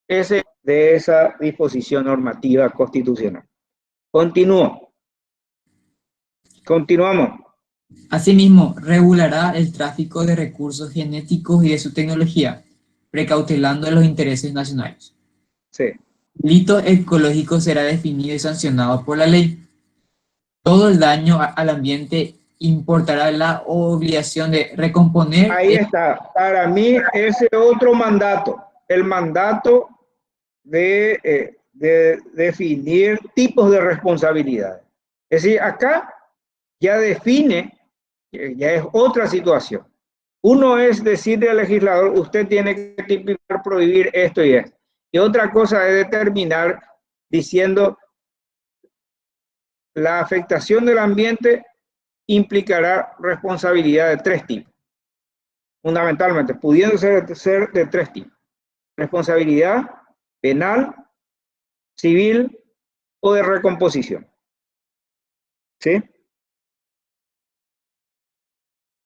Ese de esa disposición normativa constitucional. Continuamos. Asimismo, regulará el tráfico de recursos genéticos y de su tecnología, precautelando los intereses nacionales. Sí. Delito ecológico será definido y sancionado por la ley. Todo el daño al ambiente importará la obligación de recomponer. Ahí está. Para mí, ese otro mandato, el mandato de definir tipos de responsabilidades. Es decir, acá ya define, ya es otra situación. Uno es decirle al legislador, usted tiene que tipificar, prohibir esto y esto. Y otra cosa es determinar diciendo, la afectación del ambiente implicará responsabilidad de tres tipos. Fundamentalmente, pudiendo ser de tres tipos. Responsabilidad penal, civil o de recomposición. ¿Sí?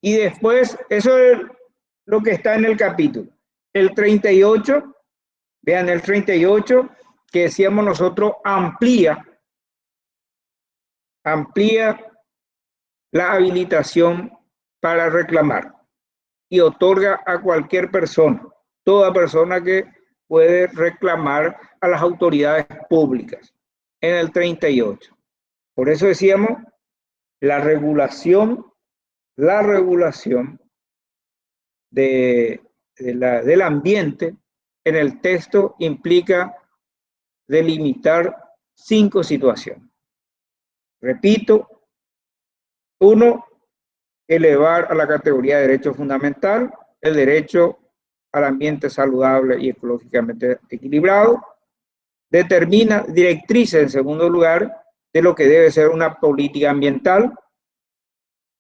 Y después, eso es lo que está en el capítulo. El 38, vean, el 38, que decíamos nosotros, amplía la habilitación para reclamar y otorga a cualquier persona, toda persona que puede reclamar a las autoridades públicas en el 38. Por eso decíamos, la regulación del ambiente en el texto implica delimitar 5 situaciones. Repito, 1, elevar a la categoría de derecho fundamental el derecho al ambiente saludable y ecológicamente equilibrado. Determina directrices, en segundo lugar, de lo que debe ser una política ambiental,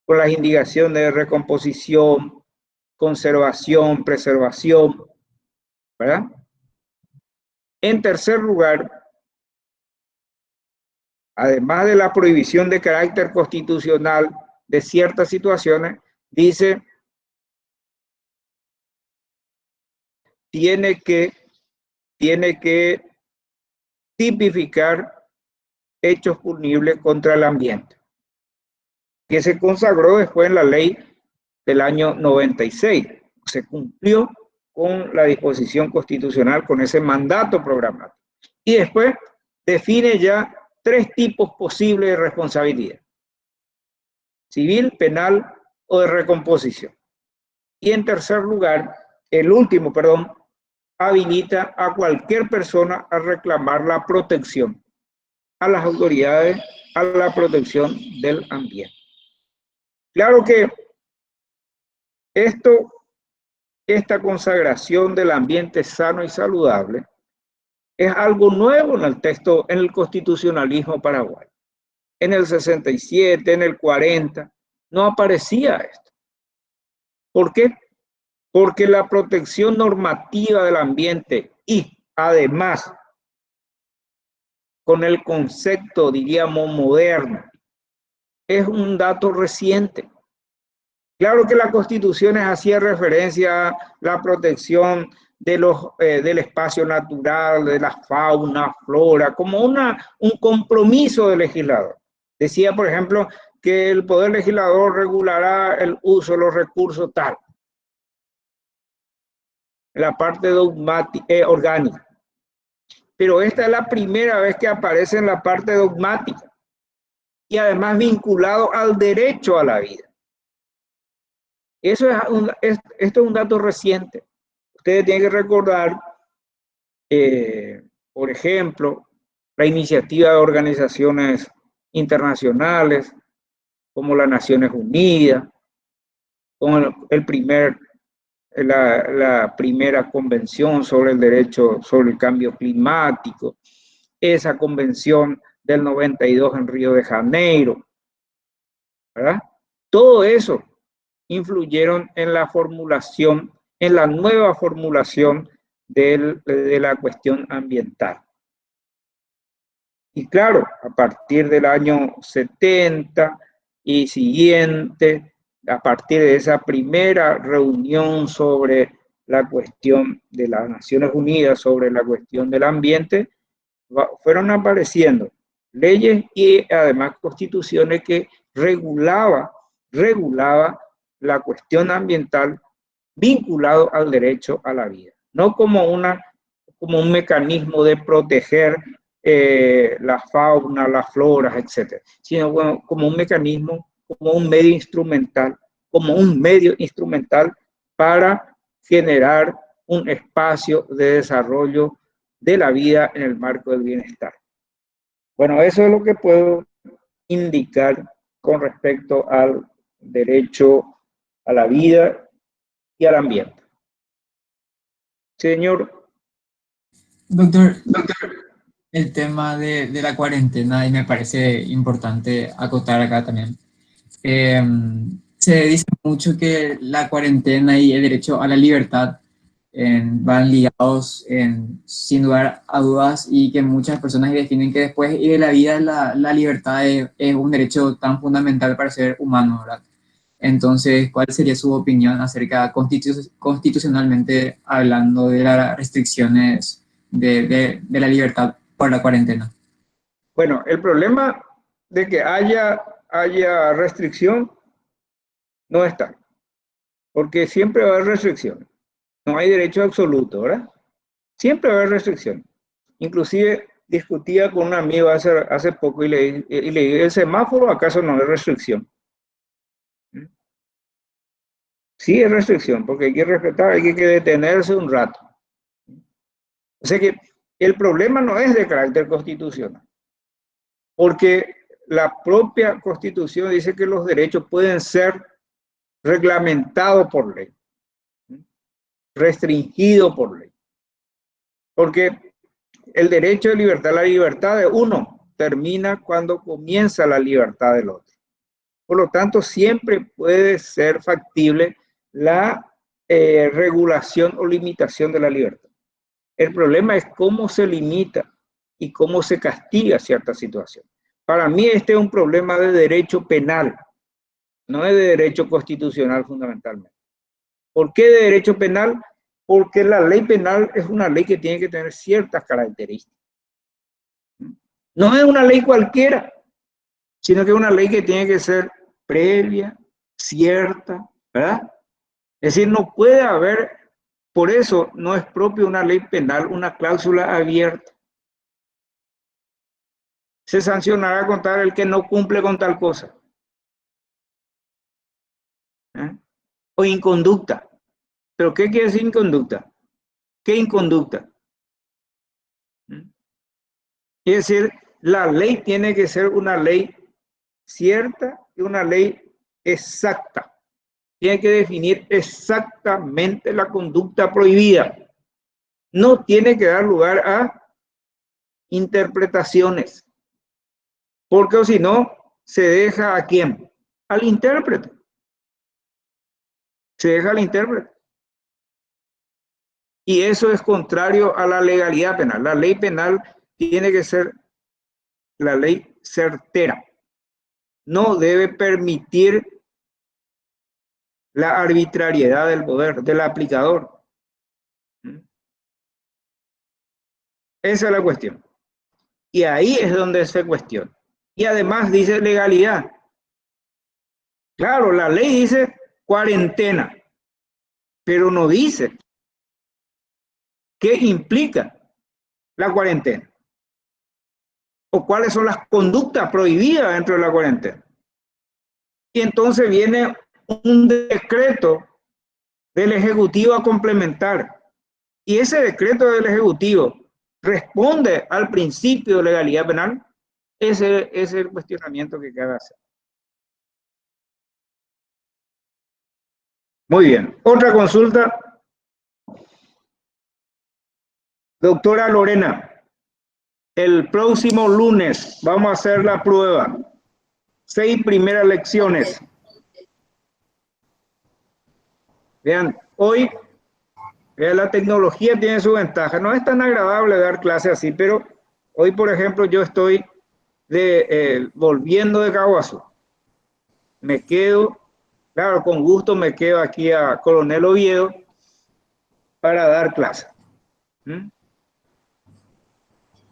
con las indicaciones de recomposición, conservación, preservación, ¿verdad? En tercer lugar, además de la prohibición de carácter constitucional de ciertas situaciones, dice, tiene que tipificar hechos punibles contra el ambiente, que se consagró después en la ley del año 96. Se cumplió con la disposición constitucional, con ese mandato programático. Y después define ya 3 tipos posibles de responsabilidad: civil, penal o de recomposición. Y en tercer lugar, el último, habilita a cualquier persona a reclamar la protección a las autoridades, a la protección del ambiente. Claro que esta consagración del ambiente sano y saludable es algo nuevo en el texto, en el constitucionalismo paraguayo. En el 67, en el 40, no aparecía esto. ¿Por qué? Porque la protección normativa del ambiente y además con el concepto, diríamos, moderno, es un dato reciente. Claro que la Constitución hacía referencia a la protección de del espacio natural, de la fauna, flora, como un compromiso del legislador. Decía, por ejemplo, que el poder legislador regulará el uso de los recursos tal, la parte dogmática, orgánica. Pero esta es la primera vez que aparece en la parte dogmática y además vinculado al derecho a la vida. Esto es un dato reciente. Ustedes tienen que recordar, por ejemplo, la iniciativa de organizaciones internacionales como las Naciones Unidas, como la primera convención sobre el derecho sobre el cambio climático, esa convención del 92 en Río de Janeiro, ¿verdad? Todo eso influyeron en la formulación, en la nueva formulación de la cuestión ambiental. Y claro, a partir del año 70 y siguiente, a partir de esa primera reunión sobre la cuestión de las Naciones Unidas, sobre la cuestión del ambiente, fueron apareciendo leyes y además constituciones que regulaba la cuestión ambiental vinculado al derecho a la vida, no como un mecanismo de proteger la fauna, las floras, etcétera, sino como un mecanismo, como un medio instrumental para generar un espacio de desarrollo de la vida en el marco del bienestar. Bueno, eso es lo que puedo indicar con respecto al derecho a la vida y al ambiente. Señor. Doctor, el tema de la cuarentena, y me parece importante acotar acá también. Se dice mucho que la cuarentena y el derecho a la libertad van ligados sin lugar a dudas, y que muchas personas definen que después de la vida la libertad es un derecho tan fundamental para ser humano, ¿verdad? Entonces, ¿cuál sería su opinión acerca constitucionalmente hablando de las restricciones de la libertad por la cuarentena? Bueno, el problema de que haya restricción no está, porque siempre va a haber restricción. No hay derecho absoluto, ¿verdad? Siempre va a haber restricción. Inclusive discutía con un amigo hace poco y le dije, ¿el semáforo acaso no es restricción? Sí es restricción, porque hay que respetar, hay que detenerse un rato. O sea que el problema no es de carácter constitucional, porque la propia Constitución dice que los derechos pueden ser reglamentados por ley, restringidos por ley. Porque el derecho de libertad, la libertad de uno termina cuando comienza la libertad del otro. Por lo tanto, siempre puede ser factible la regulación o limitación de la libertad. El problema es cómo se limita y cómo se castiga cierta situación. Para mí este es un problema de derecho penal, no es de derecho constitucional fundamentalmente. ¿Por qué de derecho penal? Porque la ley penal es una ley que tiene que tener ciertas características. No es una ley cualquiera, sino que es una ley que tiene que ser previa, cierta, ¿verdad? Es decir, no puede haber, por eso no es propio una ley penal una cláusula abierta. Se sancionará con tal el que no cumple con tal cosa. O inconducta. ¿Pero qué quiere decir inconducta? ¿Qué inconducta? Es decir, la ley tiene que ser una ley cierta y una ley exacta. Tiene que definir exactamente la conducta prohibida. No tiene que dar lugar a interpretaciones. Porque si no, se deja ¿a quién? Al intérprete. Se deja al intérprete. Y eso es contrario a la legalidad penal. La ley penal tiene que ser la ley certera. No debe permitir la arbitrariedad del poder, del aplicador. Esa es la cuestión. Y ahí es donde se cuestiona. Y además dice legalidad. Claro, la ley dice cuarentena, pero no dice qué implica la cuarentena o cuáles son las conductas prohibidas dentro de la cuarentena. Y entonces viene un decreto del Ejecutivo a complementar. Y ese decreto del Ejecutivo responde al principio de legalidad penal. Ese es el cuestionamiento que cabe hacer. Muy bien. Otra consulta. Doctora Lorena, el próximo lunes vamos a hacer la prueba. 6 primeras lecciones. Vean, hoy la tecnología tiene su ventaja. No es tan agradable dar clases así, pero hoy, por ejemplo, yo estoy volviendo de Caguazú. Me quedo, claro, con gusto me quedo aquí a Coronel Oviedo para dar clases.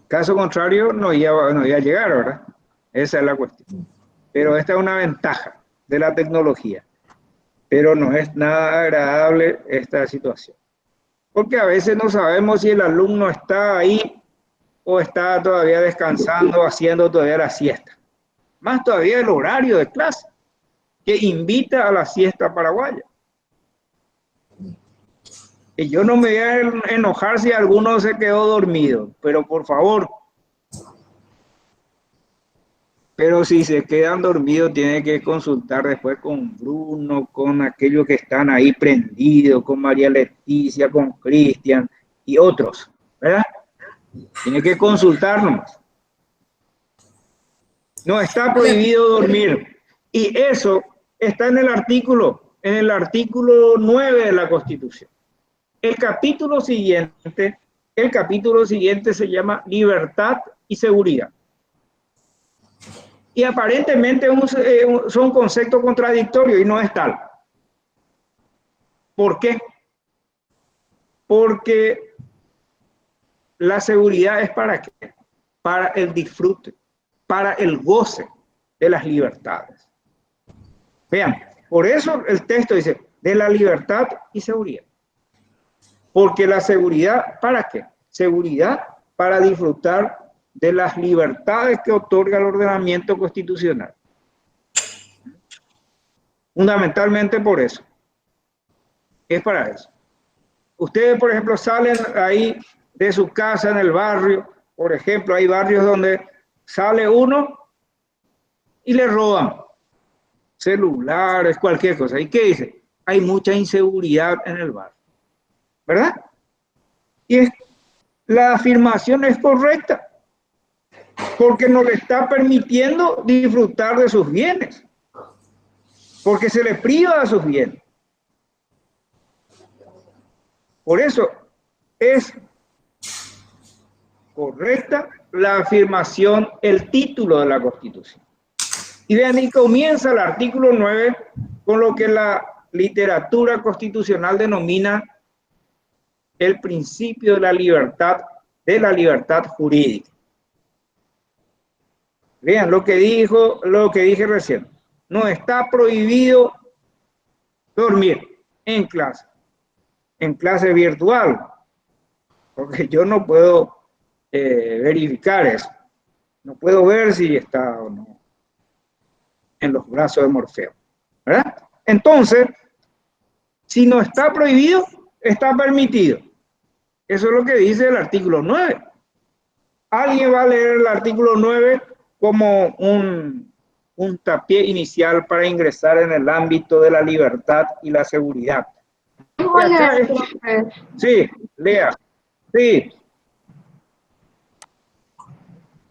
Caso contrario, no iba a llegar, ¿verdad? Esa es la cuestión. Pero esta es una ventaja de la tecnología. Pero no es nada agradable esta situación. Porque a veces no sabemos si el alumno está ahí o está todavía descansando, haciendo todavía la siesta. Más todavía el horario de clase, que invita a la siesta paraguaya. Y yo no me voy a enojar si alguno se quedó dormido, pero por favor. Pero si se quedan dormidos, tienen que consultar después con Bruno, con aquellos que están ahí prendidos, con María Leticia, con Cristian y otros, ¿verdad? Tiene que consultarnos. No está prohibido dormir. Y eso está en el artículo 9 de la Constitución. El capítulo siguiente se llama Libertad y Seguridad. Y aparentemente son conceptos contradictorios y no es tal. ¿Por qué? Porque la seguridad es ¿para qué? Para el disfrute, para el goce de las libertades. Vean, por eso el texto dice de la libertad y seguridad. Porque la seguridad, ¿para qué? Seguridad para disfrutar de las libertades que otorga el ordenamiento constitucional. Fundamentalmente por eso. Es para eso. Ustedes, por ejemplo, salen ahí de su casa en el barrio. Por ejemplo, hay barrios donde sale uno y le roban celulares, cualquier cosa. ¿Y qué dice? Hay mucha inseguridad en el barrio. ¿Verdad? Y la afirmación es correcta. Porque no le está permitiendo disfrutar de sus bienes. Porque se le priva de sus bienes. Por eso es correcta la afirmación, el título de la Constitución. Y vean, y comienza el artículo 9 con lo que la literatura constitucional denomina el principio de la libertad jurídica. Vean lo que dije recién. No está prohibido dormir en clase virtual, porque yo no puedo verificar eso. No puedo ver si está o no en los brazos de Morfeo, ¿verdad? Entonces, si no está prohibido, está permitido. Eso es lo que dice el artículo 9. Alguien va a leer el artículo 9 como un tapié inicial para ingresar en el ámbito de la libertad y la seguridad. Sí, lea. Sí.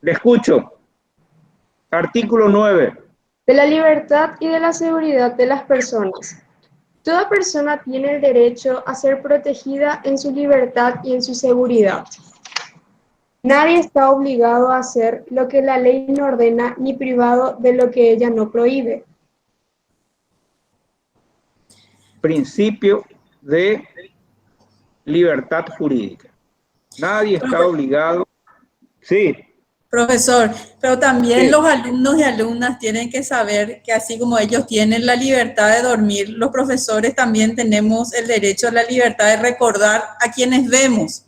Le escucho. Artículo 9. De la libertad y de la seguridad de las personas. Toda persona tiene el derecho a ser protegida en su libertad y en su seguridad. Nadie está obligado a hacer lo que la ley no ordena ni privado de lo que ella no prohíbe. principio de libertad jurídica. Nadie está obligado. Sí. Profesor, pero también Sí. los alumnos y alumnas tienen que saber que así como ellos tienen la libertad de dormir, los profesores también tenemos el derecho a la libertad de recordar a quienes vemos.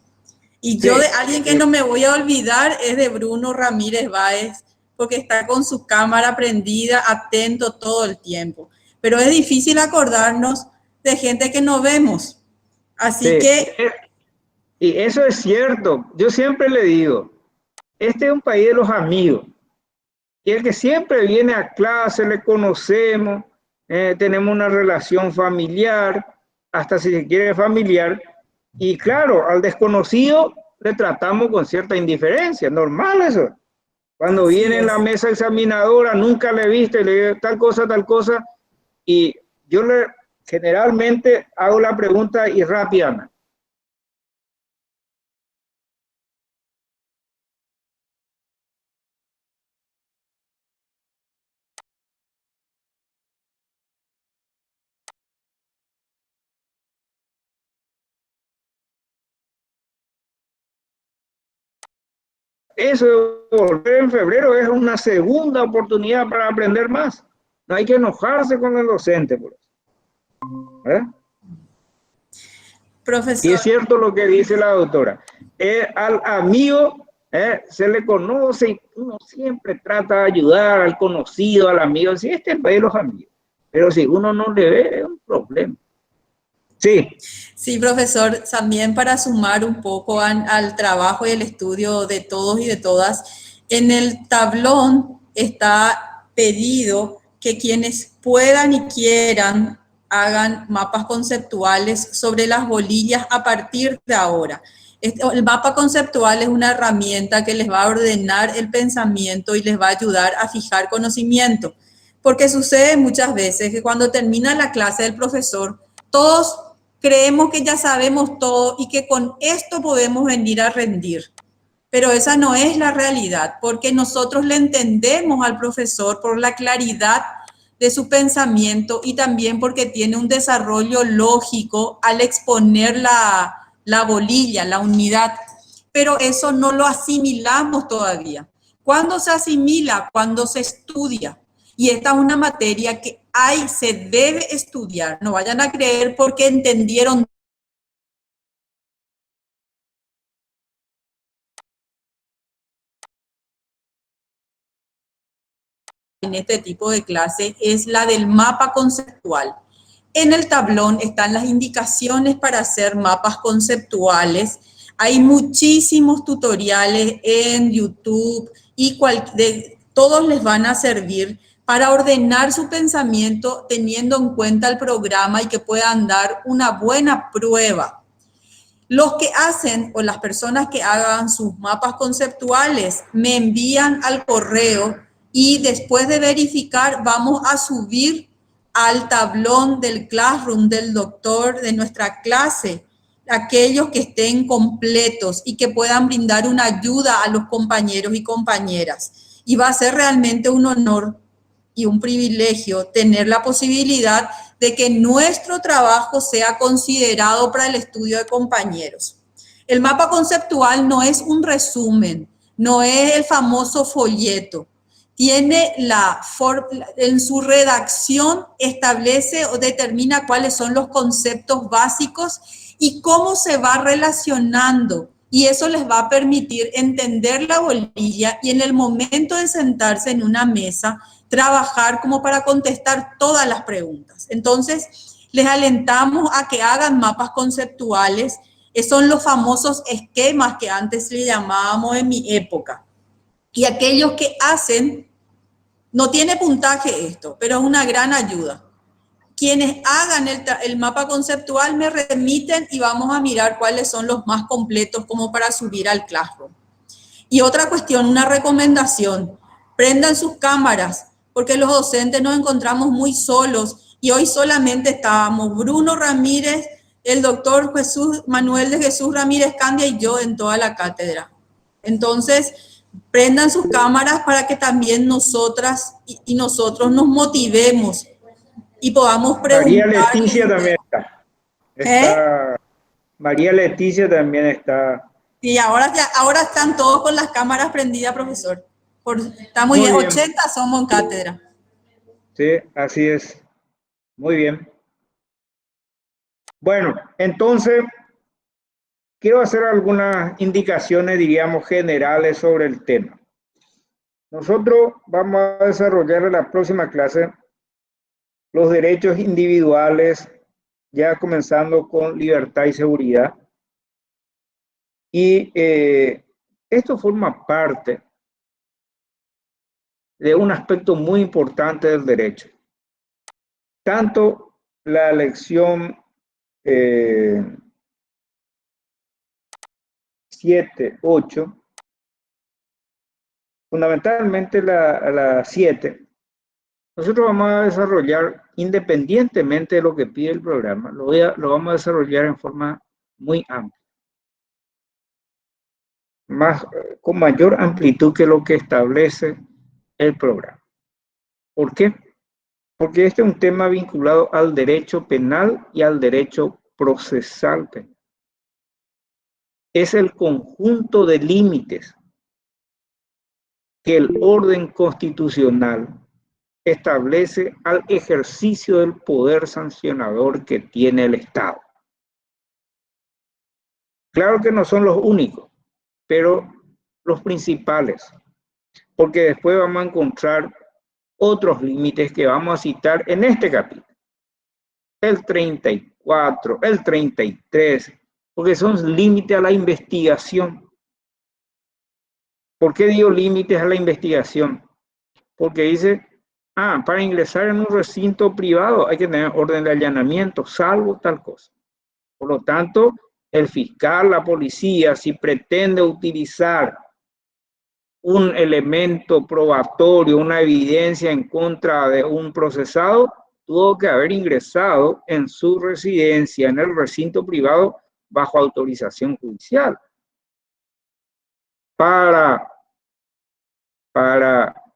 Y yo Sí. de alguien que no me voy a olvidar es de Bruno Ramírez Báez, porque está con su cámara prendida, atento todo el tiempo. Pero es difícil acordarnos de gente que no vemos. Así Sí. que... Y eso es cierto. Yo siempre le digo, este es un país de los amigos. Y el que siempre viene a clase, le conocemos, tenemos una relación familiar, hasta si se quiere familiar. Y claro, al desconocido le tratamos con cierta indiferencia, normal eso. Cuando Así viene en la es. mesa examinadora, nunca le viste, le digo tal cosa, y yo le generalmente hago la pregunta y rápidamente. Eso de volver en febrero es una segunda oportunidad para aprender más. No hay que enojarse con el docente, por eso. ¿Eh? Profesor. Y es cierto lo que dice la doctora. Al amigo se le conoce y uno siempre trata de ayudar al conocido, al amigo. Sí, este es el país de los amigos. Pero si uno no le ve, es un problema. Sí. Sí, profesor, también para sumar un poco al trabajo y el estudio de todos y de todas, en el tablón está pedido que quienes puedan y quieran hagan mapas conceptuales sobre las bolillas a partir de ahora. El mapa conceptual es una herramienta que les va a ordenar el pensamiento y les va a ayudar a fijar conocimiento, porque sucede muchas veces que cuando termina la clase del profesor, todos creemos que ya sabemos todo y que con esto podemos venir a rendir. Pero esa no es la realidad, porque nosotros le entendemos al profesor por la claridad de su pensamiento y también porque tiene un desarrollo lógico al exponer la bolilla, la unidad. Pero eso no lo asimilamos todavía. ¿Cuándo se asimila? Cuando se estudia. Y esta es una materia que se debe estudiar. No vayan a creer porque entendieron en este tipo de clase, es la del mapa conceptual. En el tablón están las indicaciones para hacer mapas conceptuales. Hay muchísimos tutoriales en YouTube y todos les van a servir para ordenar su pensamiento teniendo en cuenta el programa y que puedan dar una buena prueba. Los que hacen o las personas que hagan sus mapas conceptuales me envían al correo y después de verificar vamos a subir al tablón del Classroom del doctor de nuestra clase aquellos que estén completos y que puedan brindar una ayuda a los compañeros y compañeras. Y va a ser realmente un honor y un privilegio tener la posibilidad de que nuestro trabajo sea considerado para el estudio de compañeros. El mapa conceptual no es un resumen, no es el famoso folleto. Tiene en su redacción establece o determina cuáles son los conceptos básicos y cómo se va relacionando. Y eso les va a permitir entender la bolilla y en el momento de sentarse en una mesa, trabajar como para contestar todas las preguntas. Entonces, les alentamos a que hagan mapas conceptuales. Son los famosos esquemas que antes le llamábamos en mi época. Y aquellos que hacen, no tiene puntaje esto, pero es una gran ayuda. Quienes hagan el mapa conceptual me remiten y vamos a mirar cuáles son los más completos como para subir al Classroom. Y otra cuestión, una recomendación, prendan sus cámaras, porque los docentes nos encontramos muy solos y hoy solamente estábamos Bruno Ramírez, el doctor Manuel de Jesús Ramírez Candia y yo en toda la cátedra. Entonces, prendan sus cámaras para que también nosotras y nosotros nos motivemos y podamos María preguntar. Leticia también está. María Leticia también está. Y ahora están todos con las cámaras prendidas, profesor. Está muy Muy bien, bien. 80 somos en cátedra. Sí, así es. Muy bien. Bueno, entonces, quiero hacer algunas indicaciones, diríamos, generales sobre el tema. Nosotros vamos a desarrollar en la próxima clase los derechos individuales, ya comenzando con libertad y seguridad. Y esto forma parte de un aspecto muy importante del derecho. Tanto la lección 7, 8, fundamentalmente la 7, nosotros vamos a desarrollar, independientemente de lo que pide el programa, lo vamos a desarrollar en forma muy amplia, con mayor amplitud que lo que establece el programa. ¿Por qué? Porque este es un tema vinculado al derecho penal y al derecho procesal penal. Es el conjunto de límites que el orden constitucional establece al ejercicio del poder sancionador que tiene el Estado. Claro que no son los únicos, pero los principales, porque después vamos a encontrar otros límites que vamos a citar en este capítulo. El 34, el 33, porque son límites a la investigación. ¿Por qué digo límites a la investigación? Porque dice, para ingresar en un recinto privado hay que tener orden de allanamiento, salvo tal cosa. Por lo tanto, el fiscal, la policía, si pretende utilizar un elemento probatorio, una evidencia en contra de un procesado, tuvo que haber ingresado en su residencia, en el recinto privado, bajo autorización judicial. Para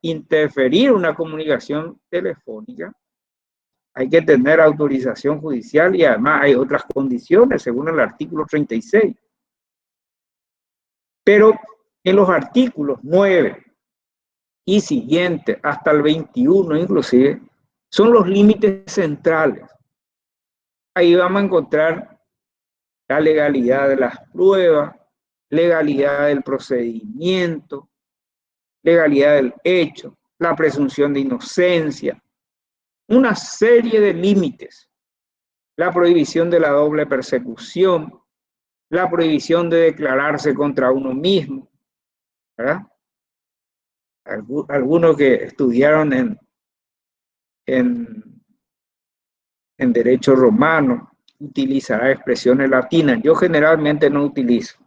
interferir una comunicación telefónica, hay que tener autorización judicial y además hay otras condiciones, según el artículo 36. Pero en los artículos 9 y siguientes, hasta el 21 inclusive, son los límites centrales. Ahí vamos a encontrar la legalidad de las pruebas, legalidad del procedimiento, legalidad del hecho, la presunción de inocencia, una serie de límites, la prohibición de la doble persecución, la prohibición de declararse contra uno mismo, ¿verdad? Algunos que estudiaron en derecho romano utilizará expresiones latinas. Yo generalmente no utilizo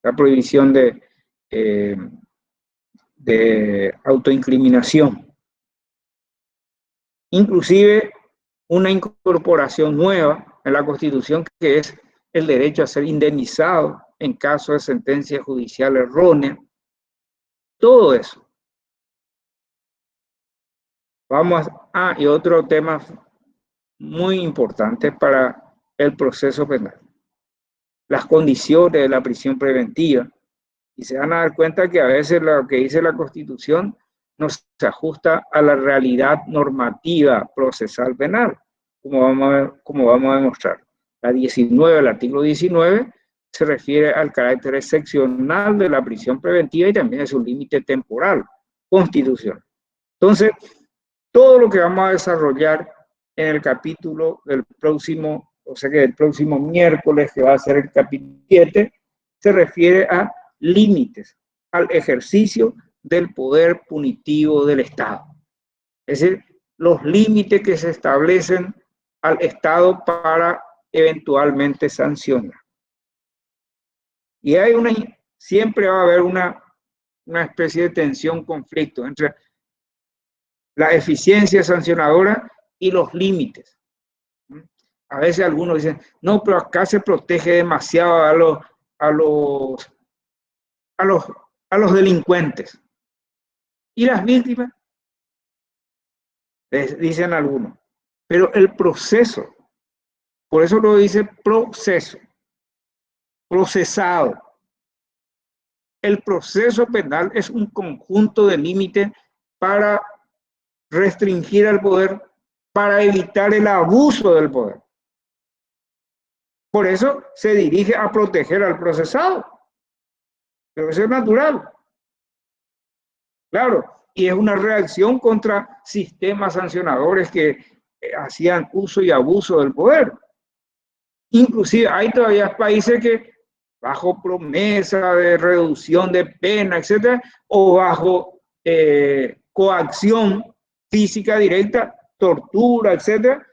la prohibición de autoincriminación. Inclusive una incorporación nueva en la Constitución que es el derecho a ser indemnizado en caso de sentencia judicial errónea. Todo eso. Y otro tema muy importante para el proceso penal. Las condiciones de la prisión preventiva. Y se van a dar cuenta que a veces lo que dice la Constitución no se ajusta a la realidad normativa procesal penal, como vamos a demostrar. La 19, el artículo 19, se refiere al carácter excepcional de la prisión preventiva y también a su límite temporal constitucional. Entonces, todo lo que vamos a desarrollar en el capítulo del próximo, o sea que el próximo miércoles, que va a ser el capítulo 7, se refiere a límites al ejercicio del poder punitivo del Estado. Es decir, los límites que se establecen al Estado para eventualmente sancionar. Y siempre va a haber una especie de tensión, conflicto entre la eficiencia sancionadora y los límites. A veces algunos dicen, no, pero acá se protege demasiado a los delincuentes. ¿Y las víctimas? Dicen algunos. Pero el proceso, por eso lo dice proceso, procesado. El proceso penal es un conjunto de límites para restringir el poder, para evitar el abuso del poder. Por eso se dirige a proteger al procesado. Pero eso es natural. Claro, y es una reacción contra sistemas sancionadores que hacían uso y abuso del poder. Inclusive hay todavía países que bajo promesa de reducción de pena, etcétera, o bajo coacción física directa, tortura, etcétera,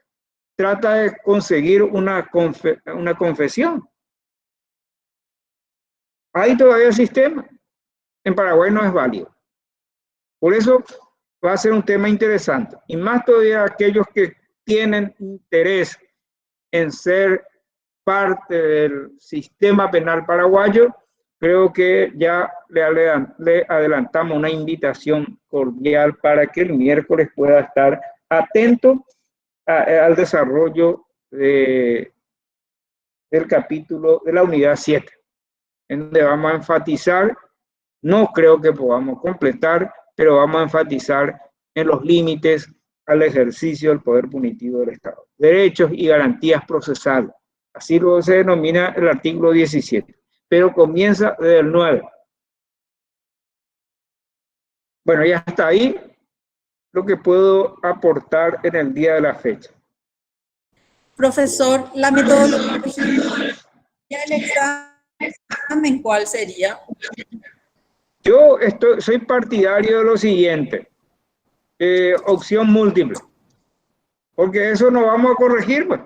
trata de conseguir una confesión. Hay todavía sistema. En Paraguay no es válido. Por eso va a ser un tema interesante. Y más todavía aquellos que tienen interés en ser parte del sistema penal paraguayo, creo que ya le adelantamos una invitación cordial para que el miércoles pueda estar atento al desarrollo del capítulo de la unidad 7, en donde vamos a enfatizar, no creo que podamos completar, pero vamos a enfatizar en los límites al ejercicio del poder punitivo del Estado. Derechos y garantías procesales. Así luego se denomina el artículo 17, pero comienza desde el 9. Bueno, ya está ahí lo que puedo aportar en el día de la fecha. Profesor, la metodología del examen, ¿cuál sería? Yo soy partidario de lo siguiente, opción múltiple, porque eso no vamos a corregir, pues.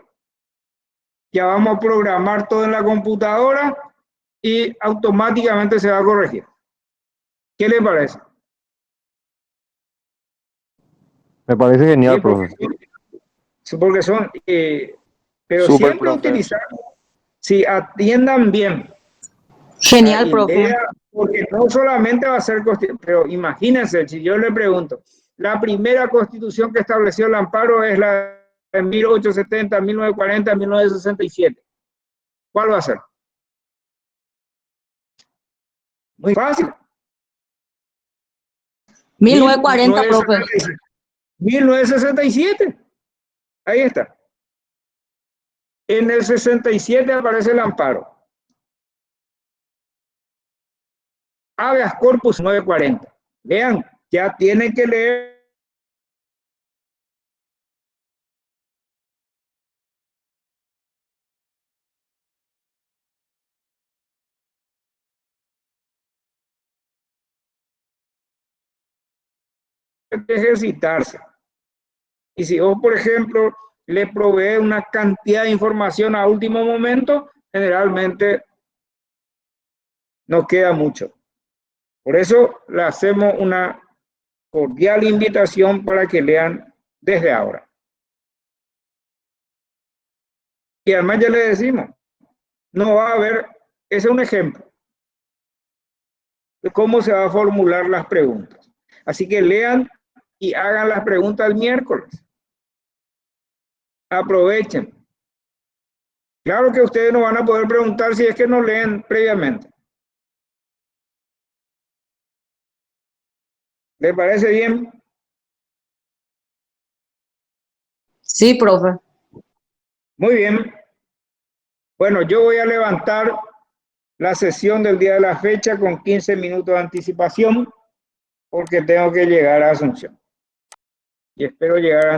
Ya vamos a programar todo en la computadora y automáticamente se va a corregir. ¿Qué le parece? Me parece genial, Sí, profe. Porque son, pero Súper, siempre profe. utilizar, si atiendan bien. Genial, profe. Porque no solamente va a ser constitución, pero imagínense, si yo le pregunto, la primera constitución que estableció el amparo es la de 1870, 1940, 1967. ¿Cuál va a ser? Muy fácil. 1940, profe. 1967. Ahí está. En el 67 aparece el amparo. Habeas corpus 940. Vean, ya tienen que leer. Ejercitarse. Y si vos, por ejemplo, le provee una cantidad de información a último momento, generalmente no queda mucho. Por eso le hacemos una cordial invitación para que lean desde ahora. Y además ya le decimos, no va a haber, ese es un ejemplo de cómo se va a formular las preguntas. Así que lean y hagan las preguntas el miércoles. Aprovechen. Claro que ustedes no van a poder preguntar si es que no leen previamente. ¿Le parece bien? Sí, profe. Muy bien. Bueno, yo voy a levantar la sesión del día de la fecha con 15 minutos de anticipación porque tengo que llegar a Asunción. Y espero llegar a